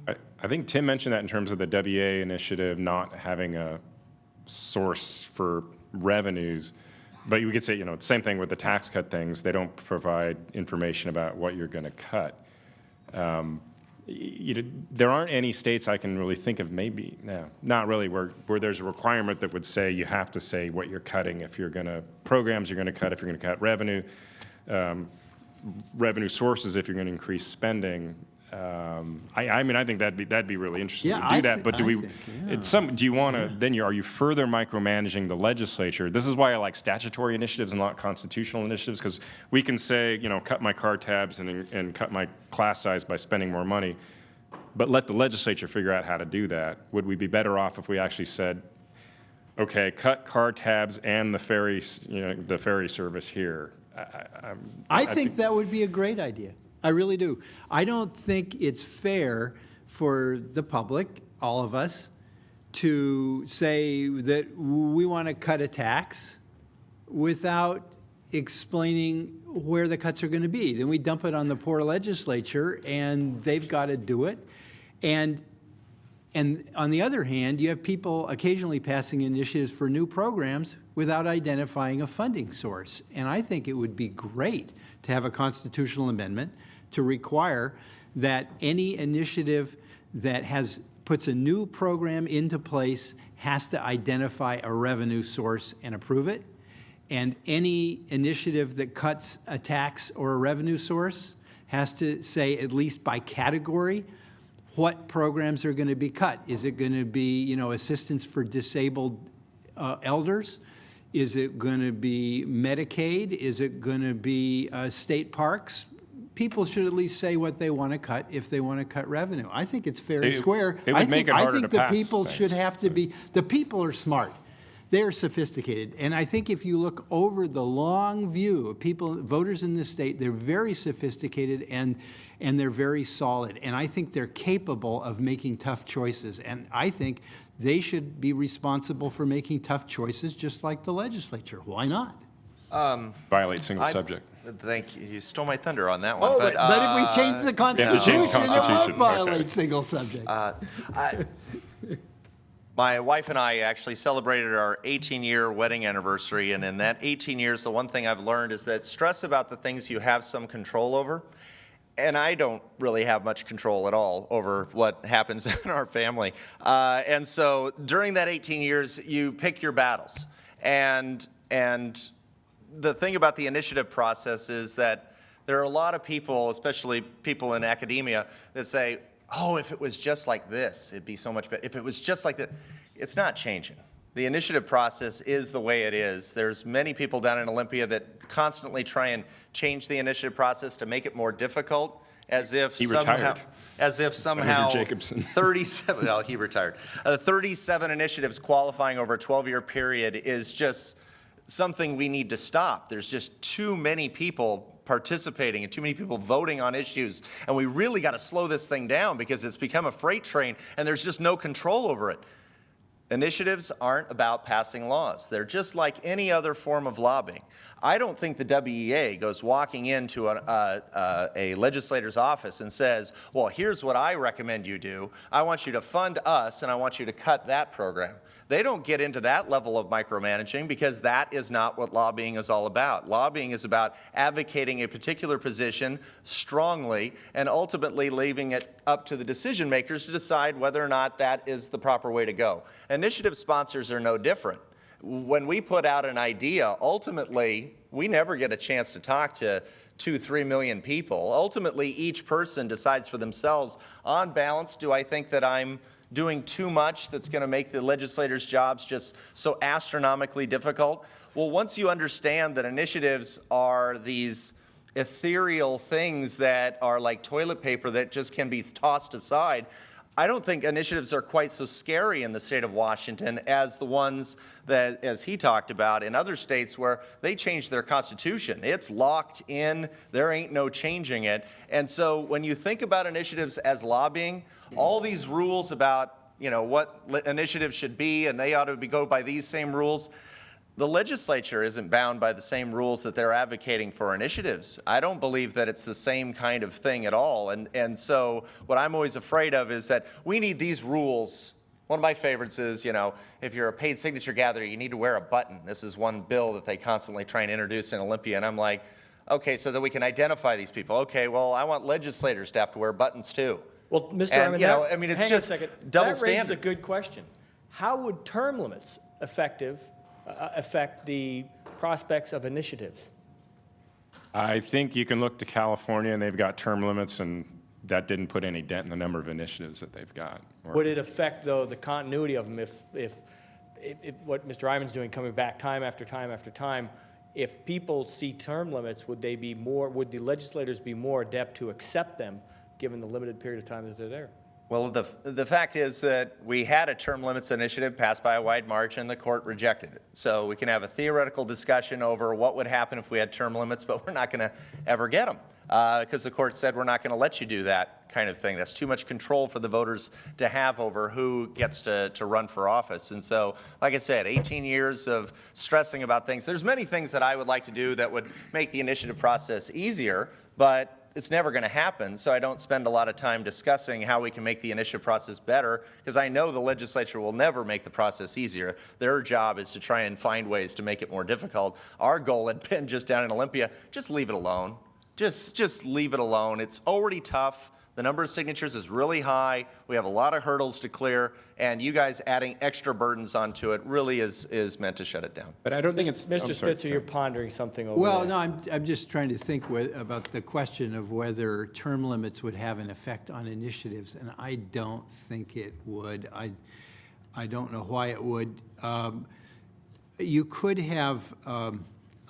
I think Tim mentioned that in terms of the WA initiative not having a source for revenues. But you could say, it's the same thing with the tax cut things. They don't provide information about what you're going to cut. There aren't any states I can really think of, maybe, no, not really, where there's a requirement that would say you have to say what you're cutting if you're going to, programs you're going to cut if you're going to cut revenue, revenue sources if you're going to increase spending. I mean, I think that'd be really interesting to do that. But do you want to? Then are you further micromanaging the legislature? This is why I like statutory initiatives and not constitutional initiatives, because we can say, cut my car tabs and cut my class size by spending more money, but let the legislature figure out how to do that. Would we be better off if we actually said, okay, cut car tabs and the ferry service here? I think that would be a great idea. I really do. I don't think it's fair for the public, all of us, to say that we want to cut a tax without explaining where the cuts are going to be. Then we dump it on the poor legislature, and they've got to do it. And on the other hand, you have people occasionally passing initiatives for new programs without identifying a funding source. And I think it would be great to have a constitutional amendment to require that any initiative that puts a new program into place has to identify a revenue source and approve it. And any initiative that cuts a tax or a revenue source has to say, at least by category, what programs are going to be cut. Is it going to be, you know, assistance for disabled elders? Is it going to be Medicaid? Is it going to be state parks? People should at least say what they want to cut if they want to cut revenue. I think it's fair and square. It would make it harder to pass the people things. should have to be, the people are smart. They're sophisticated. And I think if you look over the long view of people, voters in this state, they're very sophisticated and they're very solid. And I think they're capable of making tough choices. And I think they should be responsible for making tough choices just like the legislature. Why not? Violate single subject. Thank you. You stole my thunder on that one. Oh, but if we change the Constitution, change the it won't Constitution. violate Okay. single subject. My wife and I actually celebrated our 18-year wedding anniversary, and in that 18 years, the one thing I've learned is that stress about the things you have some control over, and I don't really have much control at all over what happens in our family. And so during that 18 years, you pick your battles. And the thing about the initiative process is that there are a lot of people, especially people in academia, that say, oh, if it was just like this, it'd be so much better. If it was just like that, it's not changing. The initiative process is the way it is. There's many people down in Olympia that constantly try and change the initiative process to make it more difficult, as if He somehow, retired. Senator Jacobson. 37. Well, he retired. 37 initiatives qualifying over a 12-year period is just something we need to stop. There's just too many people participating and too many people voting on issues, and we really got to slow this thing down because it's become a freight train and there's just no control over it. Initiatives aren't about passing laws. They're just like any other form of lobbying. I don't think the WEA goes walking into a legislator's office and says, well, here's what I recommend you do. I want you to fund us and I want you to cut that program. They don't get into that level of micromanaging because that is not what lobbying is all about. Lobbying is about advocating a particular position strongly and ultimately leaving it up to the decision makers to decide whether or not that is the proper way to go. Initiative sponsors are no different. When we put out an idea, ultimately, we never get a chance to talk to 2-3 million people. Ultimately, each person decides for themselves, on balance, do I think that I'm doing too much that's going to make the legislators' jobs just so astronomically difficult? Well, once you understand that initiatives are these ethereal things that are like toilet paper that just can be tossed aside, I don't think initiatives are quite so scary in the state of Washington as the ones that, as he talked about, in other states where they changed their constitution. It's locked in. There ain't no changing it. And so when you think about initiatives as lobbying, all these rules about, you know, what initiatives should be and they ought to go by these same rules, the legislature isn't bound by the same rules that they're advocating for initiatives. I don't believe that it's the same kind of thing at all. And so what I'm always afraid of is that we need these rules. One of my favorites is, you know, if you're a paid signature gatherer, you need to wear a button. This is one bill that they constantly try and introduce in Olympia. And I'm like, okay, so that we can identify these people. Okay, well, I want legislators to have to wear buttons too. Well, Mr. And, Eyman, you know, I mean, it's hang just on a second. double That raises standard. a good question. How would term limits affect the prospects of initiatives? I think you can look to California, and they've got term limits, and that didn't put any dent in the number of initiatives that they've got. Would it affect, though, the continuity of them if what Mr. Eyman's doing, coming back time after time after time, if people see term limits, would the legislators be more adept to accept them given the limited period of time that they're there? Well, the fact is that we had a term limits initiative passed by a wide margin, the court rejected it. So we can have a theoretical discussion over what would happen if we had term limits, but we're not going to ever get them because the court said we're not going to let you do that kind of thing. That's too much control for the voters to have over who gets to run for office. And so, like I said, 18 years of stressing about things. There's many things that I would like to do that would make the initiative process easier, but it's never going to happen, so I don't spend a lot of time discussing how we can make the initiative process better, because I know the legislature will never make the process easier. Their job is to try and find ways to make it more difficult. Our goal had been just down in Olympia, just leave it alone. Just leave it alone. It's already tough. The number of signatures is really high. We have a lot of hurdles to clear, and you guys adding extra burdens onto it really is meant to shut it down. But I don't think it's... I'm Mr. sorry, Spitzer, you're Tim. pondering something over Well, there. no, I'm just trying to think about the question of whether term limits would have an effect on initiatives, and I don't think it would. I don't know why it would. You could have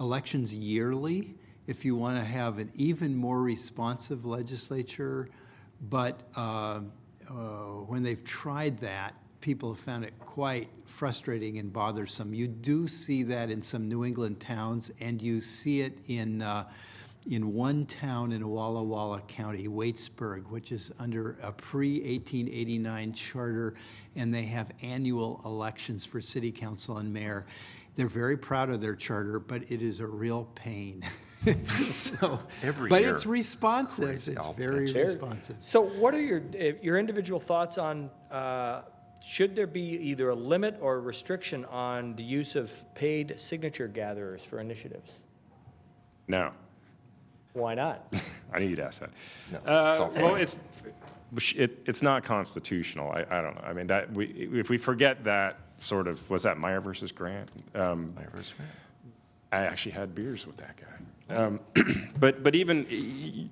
elections yearly if you want to have an even more responsive legislature, but when they've tried that, people have found it quite frustrating and bothersome. You do see that in some New England towns, and you see it in one town in Walla Walla County, Waitsburg, which is under a pre-1889 charter, and they have annual elections for city council and mayor. They're very proud of their charter, but it is a real pain. So, Every but year. it's responsive. Crazy. It's very Chair. responsive. So what are your individual thoughts on, should there be either a limit or a restriction on the use of paid signature gatherers for initiatives? No. Why not? I knew you'd ask that. it's all Well, it's not constitutional. I don't know. I mean, if we forget that sort of, was that Meyer versus Grant? I actually had beers with that guy. But even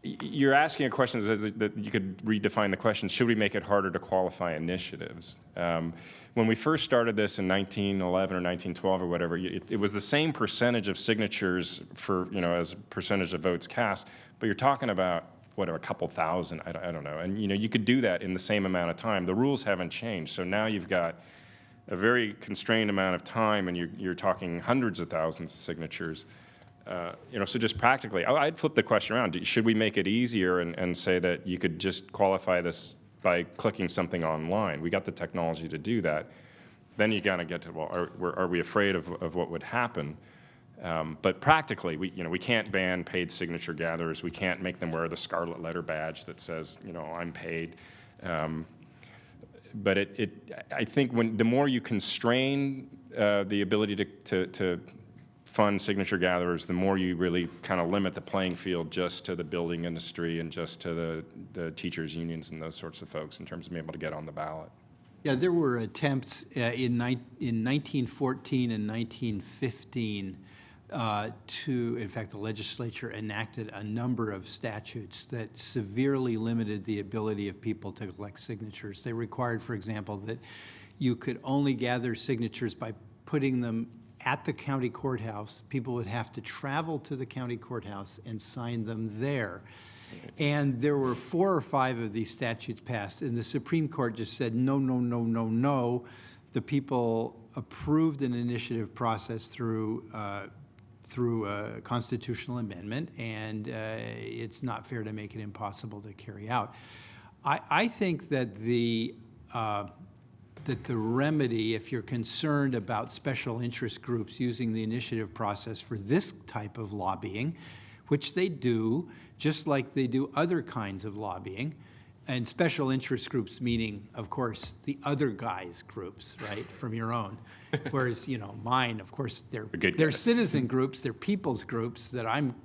you're asking a question that you could redefine the question: should we make it harder to qualify initiatives? When we first started this in 1911 or 1912 or whatever, it was the same percentage of signatures for, as a percentage of votes cast, but you're talking about a couple thousand, I don't know. And you could do that in the same amount of time. The rules haven't changed, so now you've got a very constrained amount of time, and you're talking hundreds of thousands of signatures. So just practically, I'd flip the question around. Should we make it easier and say that you could just qualify this by clicking something online? We got the technology to do that. Then you gotta get to, well, are we afraid of what would happen? But practically, we can't ban paid signature gatherers. We can't make them wear the scarlet letter badge that says, I'm paid. But I think the more you constrain the ability to fund signature gatherers, the more you really kind of limit the playing field just to the building industry and just to the teachers' unions and those sorts of folks in terms of being able to get on the ballot. Yeah, there were attempts in 1914 and 1915 in fact, the legislature enacted a number of statutes that severely limited the ability of people to collect signatures. They required, for example, that you could only gather signatures by putting them at the county courthouse. People would have to travel to the county courthouse and sign them there. And there were 4 or 5 of these statutes passed, and the Supreme Court just said, no, no, no, no, no. The people approved an initiative process through a constitutional amendment, and it's not fair to make it impossible to carry out. I think that the remedy, if you're concerned about special interest groups using the initiative process for this type of lobbying, which they do, just like they do other kinds of lobbying, and special interest groups meaning, of course, the other guys' groups, right, from your own. Whereas, mine, of course, they're citizen groups, they're people's groups that I'm,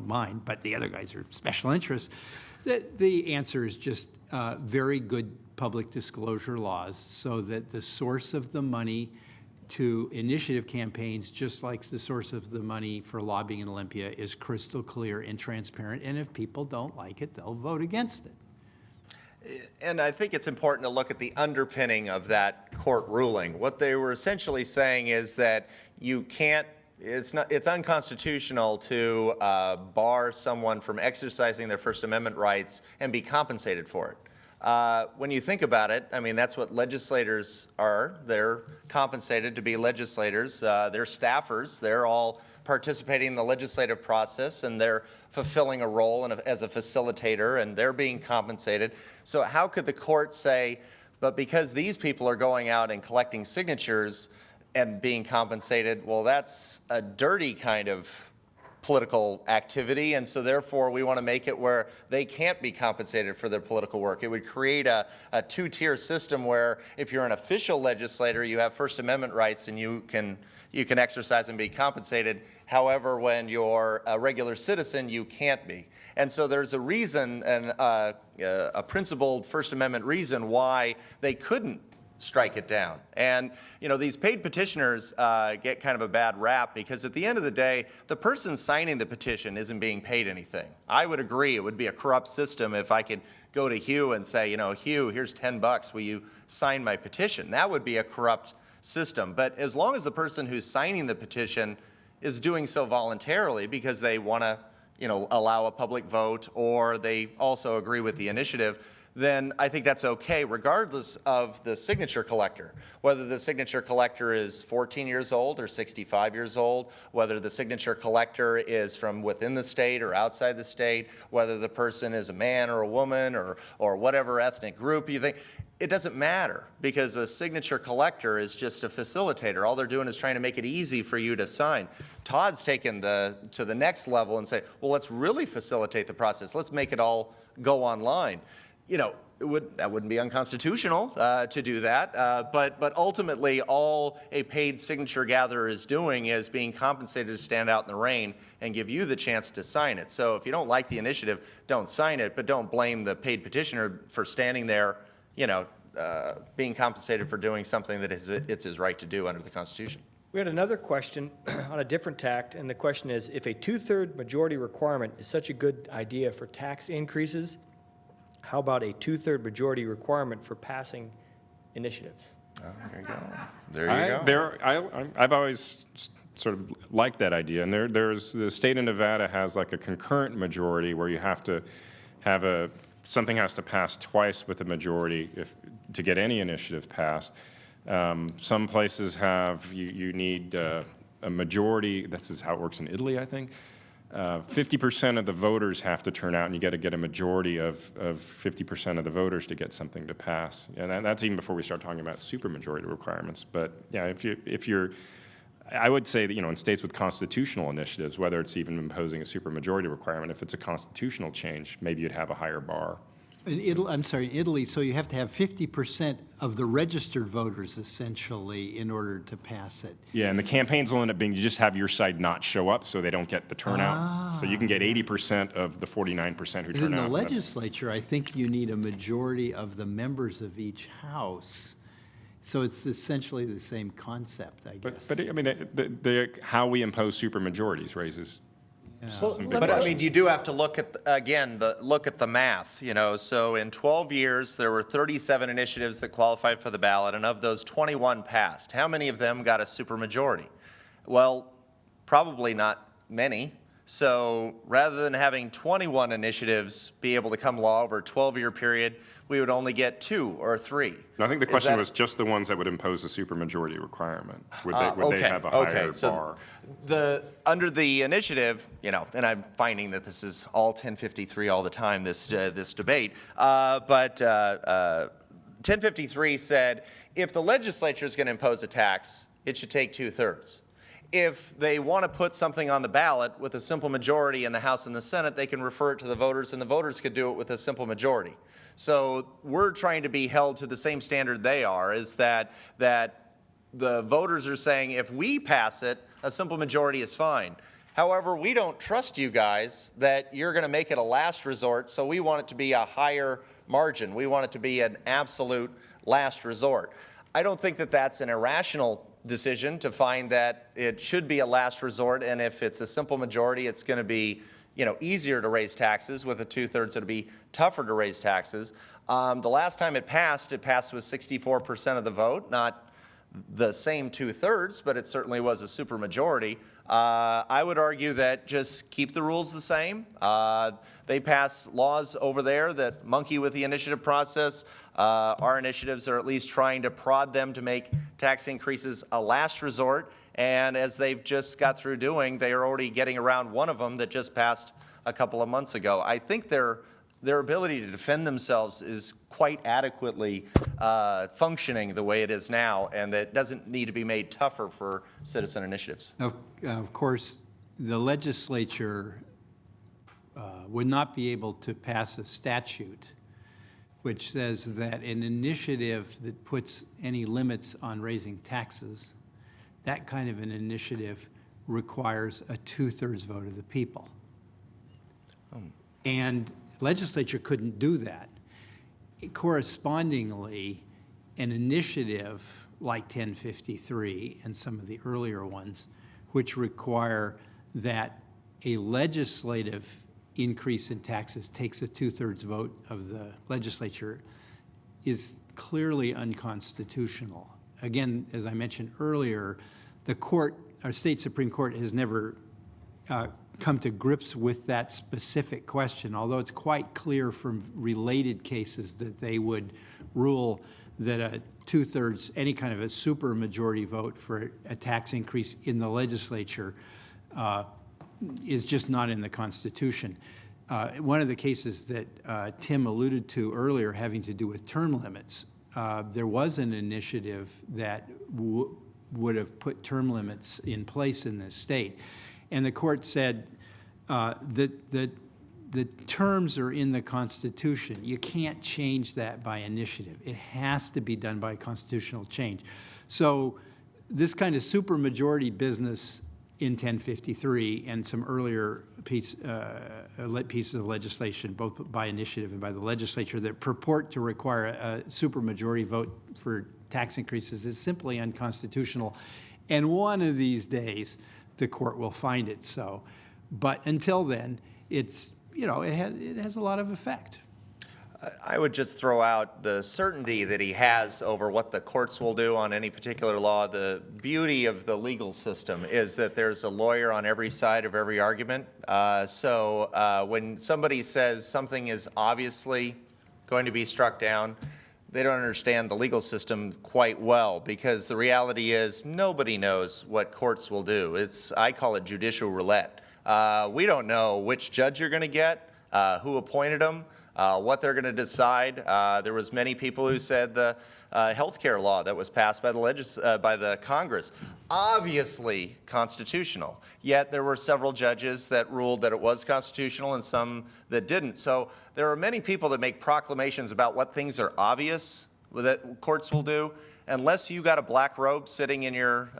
mine, but the other guys are special interests. The answer is just very good public disclosure laws so that the source of the money to initiative campaigns, just like the source of the money for lobbying in Olympia, is crystal clear and transparent. And if people don't like it, they'll vote against it. And I think it's important to look at the underpinning of that court ruling. What they were essentially saying is that you can't, it's unconstitutional to bar someone from exercising their First Amendment rights and be compensated for it. When you think about it, I mean, that's what legislators are. They're compensated to be legislators. They're staffers. They're all participating in the legislative process, and they're fulfilling a role as a facilitator, and they're being compensated. So how could the court say, but because these people are going out and collecting signatures and being compensated, well, that's a dirty kind of political activity, and so therefore we want to make it where they can't be compensated for their political work. It would create a two-tier system where if you're an official legislator, you have First Amendment rights and you can exercise and be compensated. However, when you're a regular citizen, you can't be. And so there's a reason, and a principled First Amendment reason why they couldn't strike it down. And, you know, these paid petitioners get kind of a bad rap because at the end of the day, the person signing the petition isn't being paid anything. I would agree it would be a corrupt system if I could go to Hugh and say, you know, Hugh, here's $10, will you sign my petition? That would be a corrupt system. But as long as the person who's signing the petition is doing so voluntarily because they want to, you know, allow a public vote or they also agree with the initiative, then I think that's okay, regardless of the signature collector. Whether the signature collector is 14 years old or 65 years old, whether the signature collector is from within the state or outside the state, whether the person is a man or a woman or whatever ethnic group you think, it doesn't matter because a signature collector is just a facilitator. All they're doing is trying to make it easy for you to sign. Todd's taken to the next level and say, well, let's really facilitate the process. Let's make it all go online. You know, that wouldn't be unconstitutional to do that, but ultimately all a paid signature gatherer is doing is being compensated to stand out in the rain and give you the chance to sign it. So if you don't like the initiative, don't sign it, but don't blame the paid petitioner for standing there, you know, being compensated for doing something that it's his right to do under the Constitution. We had another question on a different tact, and the question is, if a two-third majority requirement is such a good idea for tax increases, how about a two-third majority requirement for passing initiatives? Oh, there you go. There you go. I've always sort of liked that idea, and there's the state of Nevada has like a concurrent majority where you have to have something has to pass twice with a majority to get any initiative passed. Some places have you need a majority. This is how it works in Italy, I think. 50% of the voters have to turn out, and you got to get a majority of 50% of the voters to get something to pass. And that's even before we start talking about supermajority requirements. But yeah, if you're, I would say that, you know, in states with constitutional initiatives, whether it's even imposing a supermajority requirement, if it's a constitutional change, maybe you'd have a higher bar. In Italy, so you have to have 50% of the registered voters essentially in order to pass it. Yeah, and the campaigns will end up being you just have your side not show up so they don't get the turnout. So you can get 80% of the 49% who turn out. In the legislature, I think you need a majority of the members of each house. So it's essentially the same concept, I guess. But I mean, how we impose supermajorities raises. But I mean, you do have to look at, look at the math, you know. So in 12 years, there were 37 initiatives that qualified for the ballot, and of those, 21 passed. How many of them got a supermajority? Well, probably not many. So rather than having 21 initiatives be able to come law over a 12-year period, we would only get 2 or 3. I think the question was just the ones that would impose a supermajority requirement. Would they have a higher bar? Under the initiative, you know, and I'm finding that this is all 1053 all the time, this debate, but 1053 said if the legislature is going to impose a tax, it should take 2/3. If they want to put something on the ballot with a simple majority in the House and the Senate, they can refer it to the voters, and the voters could do it with a simple majority. So we're trying to be held to the same standard they are, is that the voters are saying if we pass it, a simple majority is fine. However, we don't trust you guys that you're going to make it a last resort, so we want it to be a higher margin. We want it to be an absolute last resort. I don't think that that's an irrational decision to find that it should be a last resort, and if it's a simple majority, it's going to be, you know, easier to raise taxes. With a 2/3, it'll be tougher to raise taxes. The last time it passed with 64% of the vote, not the same 2/3, but it certainly was a supermajority. I would argue that just keep the rules the same. They pass laws over there that monkey with the initiative process. Our initiatives are at least trying to prod them to make tax increases a last resort. And as they've just got through doing, they are already getting around one of them that just passed a couple of months ago. I think their ability to defend themselves is quite adequately functioning the way it is now, and that doesn't need to be made tougher for citizen initiatives. Of course, the legislature would not be able to pass a statute which says that an initiative that puts any limits on raising taxes, that kind of an initiative requires a 2/3 vote of the people. And legislature couldn't do that. Correspondingly, an initiative like 1053 and some of the earlier ones, which require that a legislative increase in taxes takes a 2/3 vote of the legislature, is clearly unconstitutional. Again, as I mentioned earlier, the court, our state Supreme Court, has never come to grips with that specific question, although it's quite clear from related cases that they would rule that a 2/3, any kind of a supermajority vote for a tax increase in the legislature is just not in the Constitution. One of the cases that Tim alluded to earlier having to do with term limits, there was an initiative that would have put term limits in place in this state. And the court said that the terms are in the Constitution. You can't change that by initiative. It has to be done by constitutional change. So this kind of supermajority business in 1053 and some earlier pieces of legislation, both by initiative and by the legislature, that purport to require a supermajority vote for tax increases is simply unconstitutional. And one of these days, the court will find it so. But until then, it's, you know, it has a lot of effect. I would just throw out the certainty that he has over what the courts will do on any particular law. The beauty of the legal system is that there's a lawyer on every side of every argument. So when somebody says something is obviously going to be struck down, they don't understand the legal system quite well, because the reality is nobody knows what courts will do. I call it judicial roulette. We don't know which judge you're going to get, who appointed them, what they're going to decide. There was many people who said the health care law that was passed by the Congress, obviously constitutional. Yet there were several judges that ruled that it was constitutional and some that didn't. So there are many people that make proclamations about what things are obvious that courts will do. Unless you got a black robe sitting in your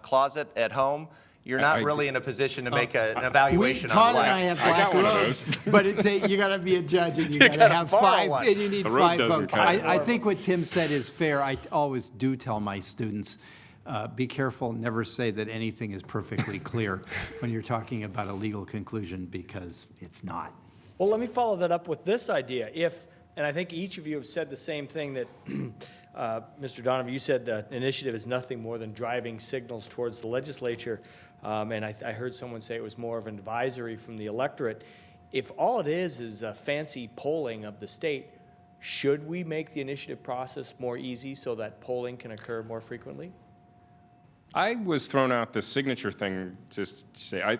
closet at home, you're not really in a position to make an evaluation Todd on and I black. have black robes, but you got to be a judge and you got to have borrow five, one. and you need The robe 5 doesn't votes. count. I think what Tim said is fair. I always do tell my students, be careful, never say that anything is perfectly clear when you're talking about a legal conclusion, because it's not. Well, let me follow that up with this idea. And I think each of you have said the same thing that, Mr. Donovan, you said that initiative is nothing more than driving signals towards the legislature. And I heard someone say it was more of an advisory from the electorate. If all it is a fancy polling of the state, should we make the initiative process more easy so that polling can occur more frequently? I was thrown out the signature thing just to say,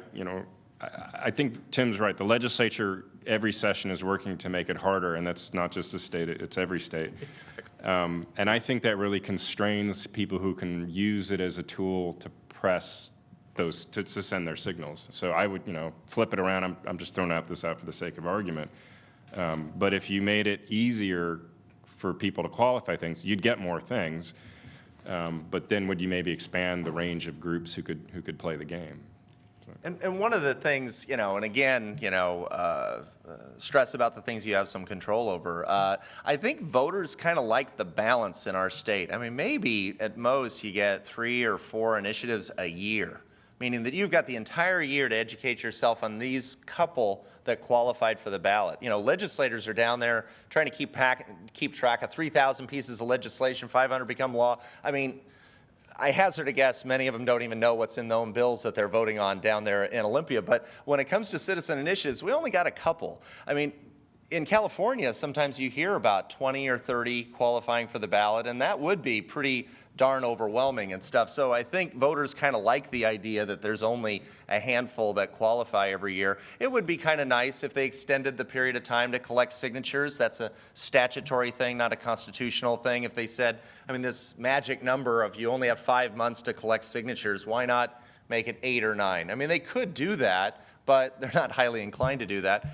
I think Tim's right. The legislature, every session is working to make it harder, and that's not just the state, it's every state. And I think that really constrains people who can use it as a tool to press those, to send their signals. So I would, flip it around. I'm just throwing out for the sake of argument. But if you made it easier for people to qualify things, you'd get more things. But then would you maybe expand the range of groups who could play the game? And one of the things, and again, stress about the things you have some control over. I think voters kind of like the balance in our state. I mean, maybe at most you get 3 or 4 initiatives a year, meaning that you've got the entire year to educate yourself on these couple that qualified for the ballot. Legislators are down there trying to keep track of 3,000 pieces of legislation, 500 become law. I mean, I hazard a guess many of them don't even know what's in those bills that they're voting on down there in Olympia. But when it comes to citizen initiatives, we only got a couple. I mean, in California, sometimes you hear about 20 or 30 qualifying for the ballot, and that would be pretty darn overwhelming and stuff. So I think voters kind of like the idea that there's only a handful that qualify every year. It would be kind of nice if they extended the period of time to collect signatures. That's a statutory thing, not a constitutional thing. If they said, this magic number of you only have 5 months to collect signatures, why not make it 8 or 9. I mean, they could do that, but they're not highly inclined to do that.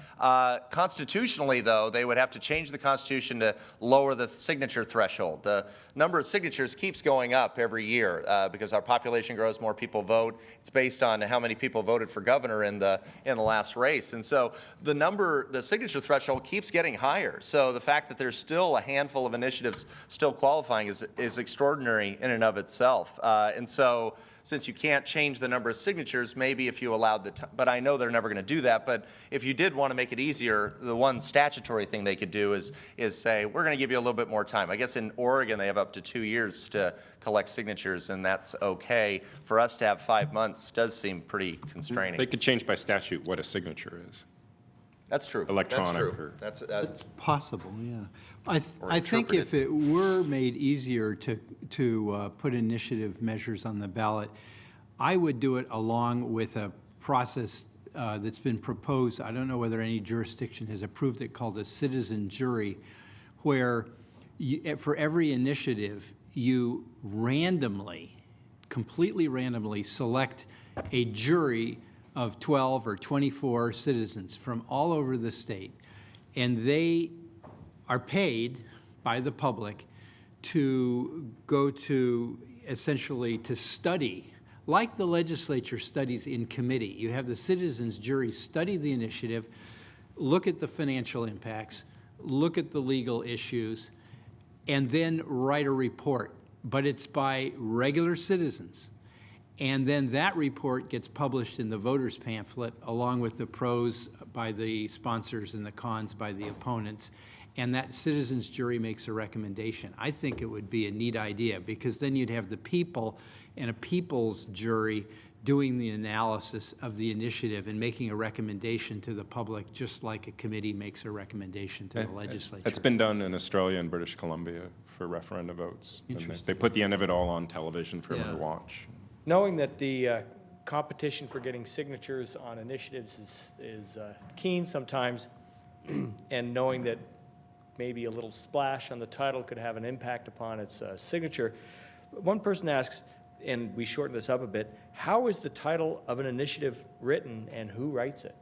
Constitutionally, though, they would have to change the Constitution to lower the signature threshold. The number of signatures keeps going up every year because our population grows, more people vote. It's based on how many people voted for governor in the last race. And so the signature threshold keeps getting higher. So the fact that there's still a handful of initiatives still qualifying is extraordinary in and of itself. And so since you can't change the number of signatures, maybe if you allowed but I know they're never going to do that, but if you did want to make it easier, the one statutory thing they could do is say, we're going to give you a little bit more time. I guess in Oregon, they have up to 2 years to collect signatures, and that's okay. For us to have 5 months does seem pretty constraining. They could change by statute what a signature is. That's true. Electronic. That's true. It's possible, yeah. I think interpreted. if it were made easier to put initiative measures on the ballot, I would do it along with a process that's been proposed. I don't know whether any jurisdiction has approved it, called a citizen jury, where for every initiative, you completely randomly select a jury of 12 or 24 citizens from all over the state, and they are paid by the public to go to, essentially, to study, like the legislature studies in committee. You have the citizens jury study the initiative, look at the financial impacts, look at the legal issues, and then write a report. But it's by regular citizens. And then that report gets published in the voters pamphlet along with the pros by the sponsors and the cons by the opponents. And that citizens jury makes a recommendation. I think it would be a neat idea, because then you'd have the people and a people's jury doing the analysis of the initiative and making a recommendation to the public, just like a committee makes a recommendation to the legislature. It's been done in Australia and British Columbia for referenda votes. And they put the end of it all on television for everyone to watch. Knowing that the competition for getting signatures on initiatives is keen sometimes, and knowing that maybe a little splash on the title could have an impact upon its signature, one person asks, and we shorten this up a bit, how is the title of an initiative written and who writes it?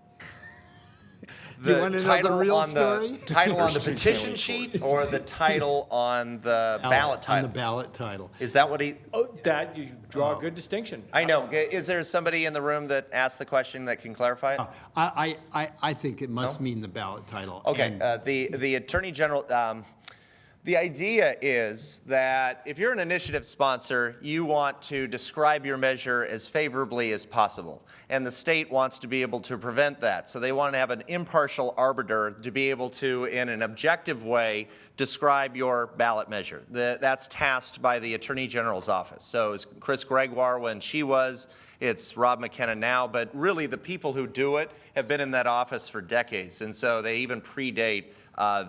Do you want to know the real story? The title on the petition sheet, or the title on the ballot title? On the ballot title. Is that what he? Oh, that, you draw a good distinction. I know. Is there somebody in the room that asked the question that can clarify it? I think it must mean the ballot title. Okay. And The Attorney General. The idea is that if you're an initiative sponsor, you want to describe your measure as favorably as possible. And the state wants to be able to prevent that. So they want to have an impartial arbiter to be able to, in an objective way, describe your ballot measure. That's tasked by the Attorney General's office. So it's Chris Gregoire when she was. It's Rob McKenna now, but really the people who do it have been in that office for decades, and so they even predate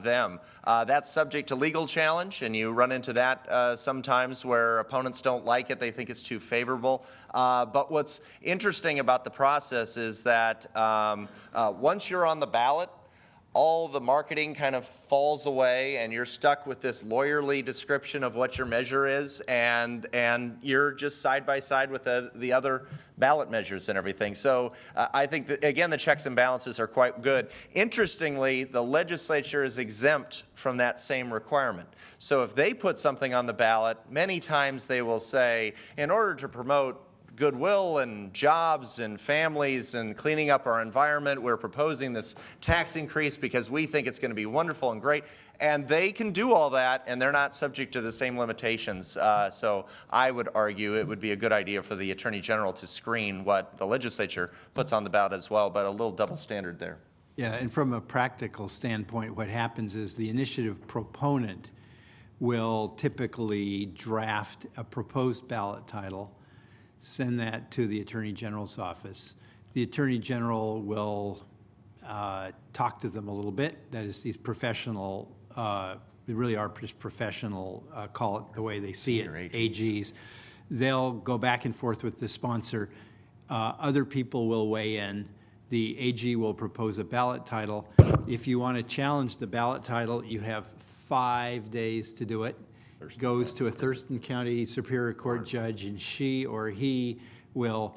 them. That's subject to legal challenge, and you run into that sometimes where opponents don't like it, they think it's too favorable. But what's interesting about the process is that once you're on the ballot, all the marketing kind of falls away, and you're stuck with this lawyerly description of what your measure is, and you're just side by side with the other ballot measures and everything. So I think that, again, the checks and balances are quite good. Interestingly, the legislature is exempt from that same requirement. So if they put something on the ballot, many times they will say, in order to promote goodwill and jobs and families and cleaning up our environment, we're proposing this tax increase because we think it's going to be wonderful and great. And they can do all that, and they're not subject to the same limitations. So I would argue it would be a good idea for the Attorney General to screen what the legislature puts on the ballot as well, but a little double standard there. yeah, and from a practical standpoint, what happens is the initiative proponent will typically draft a proposed ballot title, send that to the Attorney General's office. The Attorney General will talk to them a little bit. That is, these professional, they really are just professional, call it the way they see it, AGs. They'll go back and forth with the sponsor. Other people will weigh in. The AG will propose a ballot title. If you want to challenge the ballot title, you have 5 days to do it. Goes to a Thurston County Superior Court judge, and she or he will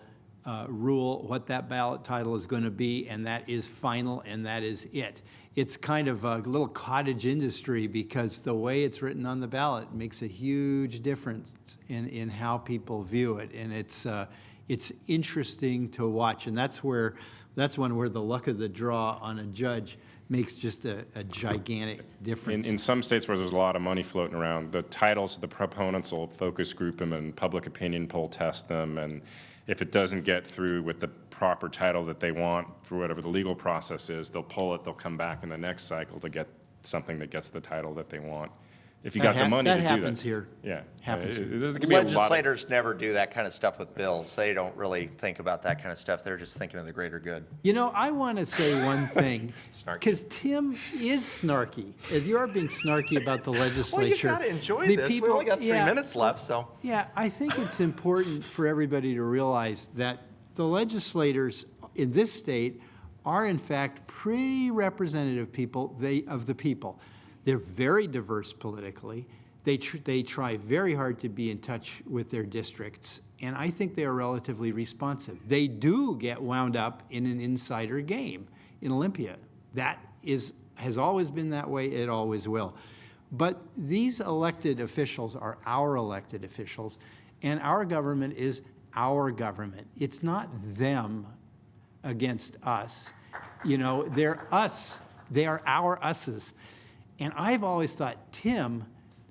rule what that ballot title is going to be, and that is final, and that is it. It's kind of a little cottage industry because the way it's written on the ballot makes a huge difference in how people view it, and it's interesting to watch, and that's one where the luck of the draw on a judge makes just a gigantic difference. In some states where there's a lot of money floating around, the titles of the proponents will focus group them and public opinion poll test them, and if it doesn't get through with the proper title that they want for whatever the legal process is, they'll pull it, they'll come back in the next cycle to get something that gets the title that they want. If you got the money to do that. That happens here. Yeah. Happens here. There's gonna be a lot of- Legislators never do that kind of stuff with bills. They don't really think about that kind of stuff. They're just thinking of the greater good. You know, I want to say one thing, Snarky. because Tim is snarky, as you are being snarky about the legislature. Well, you got to enjoy The this. We people- only got 3 yeah, minutes left, so. Yeah, I think it's important for everybody to realize that the legislators in this state are, in fact, pretty representative people of the people. They're very diverse politically. They try very hard to be in touch with their districts, and I think they are relatively responsive. They do get wound up in an insider game in Olympia. That has always been that way. It always will. But these elected officials are our elected officials, and our government is our government. It's not them against us. You know, they're us. They are our us's. And I've always thought Tim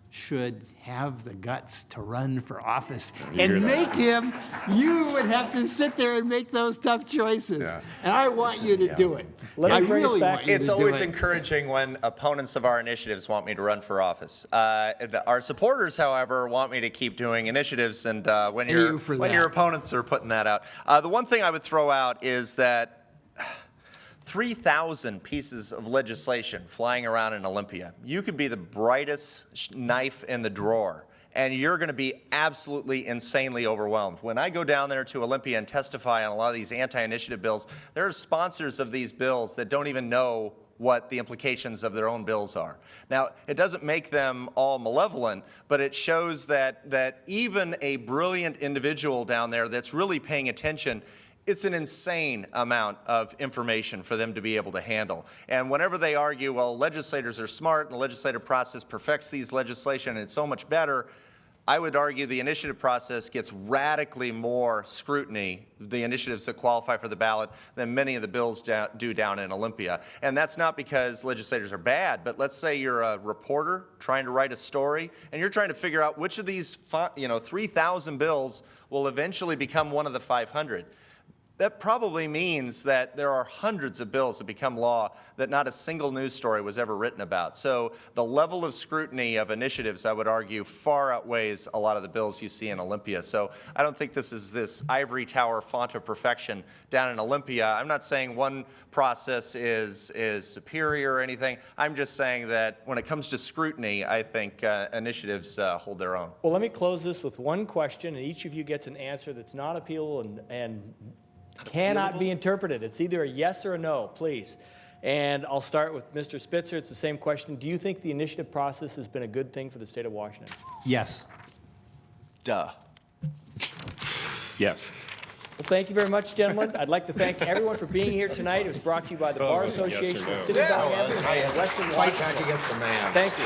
should have the guts to run for office and make him, you would have to sit there and make those tough choices. Yeah. And I want you to do it. Let me I bring us really back. want you It's to do always it. encouraging when opponents of our initiatives want me to run for office. Our supporters, however, want me to keep doing initiatives, and when you for your that. opponents are putting that out. The one thing I would throw out is that 3,000 pieces of legislation flying around in Olympia. You could be the brightest knife in the drawer, and you're going to be absolutely insanely overwhelmed. When I go down there to Olympia and testify on a lot of these anti-initiative bills, there are sponsors of these bills that don't even know what the implications of their own bills are. Now, it doesn't make them all malevolent, but it shows that even a brilliant individual down there that's really paying attention, it's an insane amount of information for them to be able to handle. And whenever they argue, well, legislators are smart and the legislative process perfects these legislation and it's so much better, I would argue the initiative process gets radically more scrutiny, the initiatives that qualify for the ballot, than many of the bills do down in Olympia. And that's not because legislators are bad, but let's say you're a reporter trying to write a story and you're trying to figure out which of these 3,000 bills will eventually become one of the 500. That probably means that there are hundreds of bills that become law that not a single news story was ever written about. So the level of scrutiny of initiatives, I would argue, far outweighs a lot of the bills you see in Olympia. So I don't think this is this ivory tower font of perfection down in Olympia. I'm not saying one process is superior or anything. I'm just saying that when it comes to scrutiny, I think initiatives hold their own. Well, let me close this with one question, and each of you gets an answer that's not appealable and cannot be interpreted. It's either a yes or a no, please. And I'll start with Mr. Spitzer. It's the same question. Do you think the initiative process has been a good thing for the state of Washington? Yes. Duh. Yes. Well, thank you very much, gentlemen. I'd like to thank everyone for being here tonight. It was brought to you by the Bar yes or Association no? of City of Southampton and Western Fight Washington. back against the man. Thank you.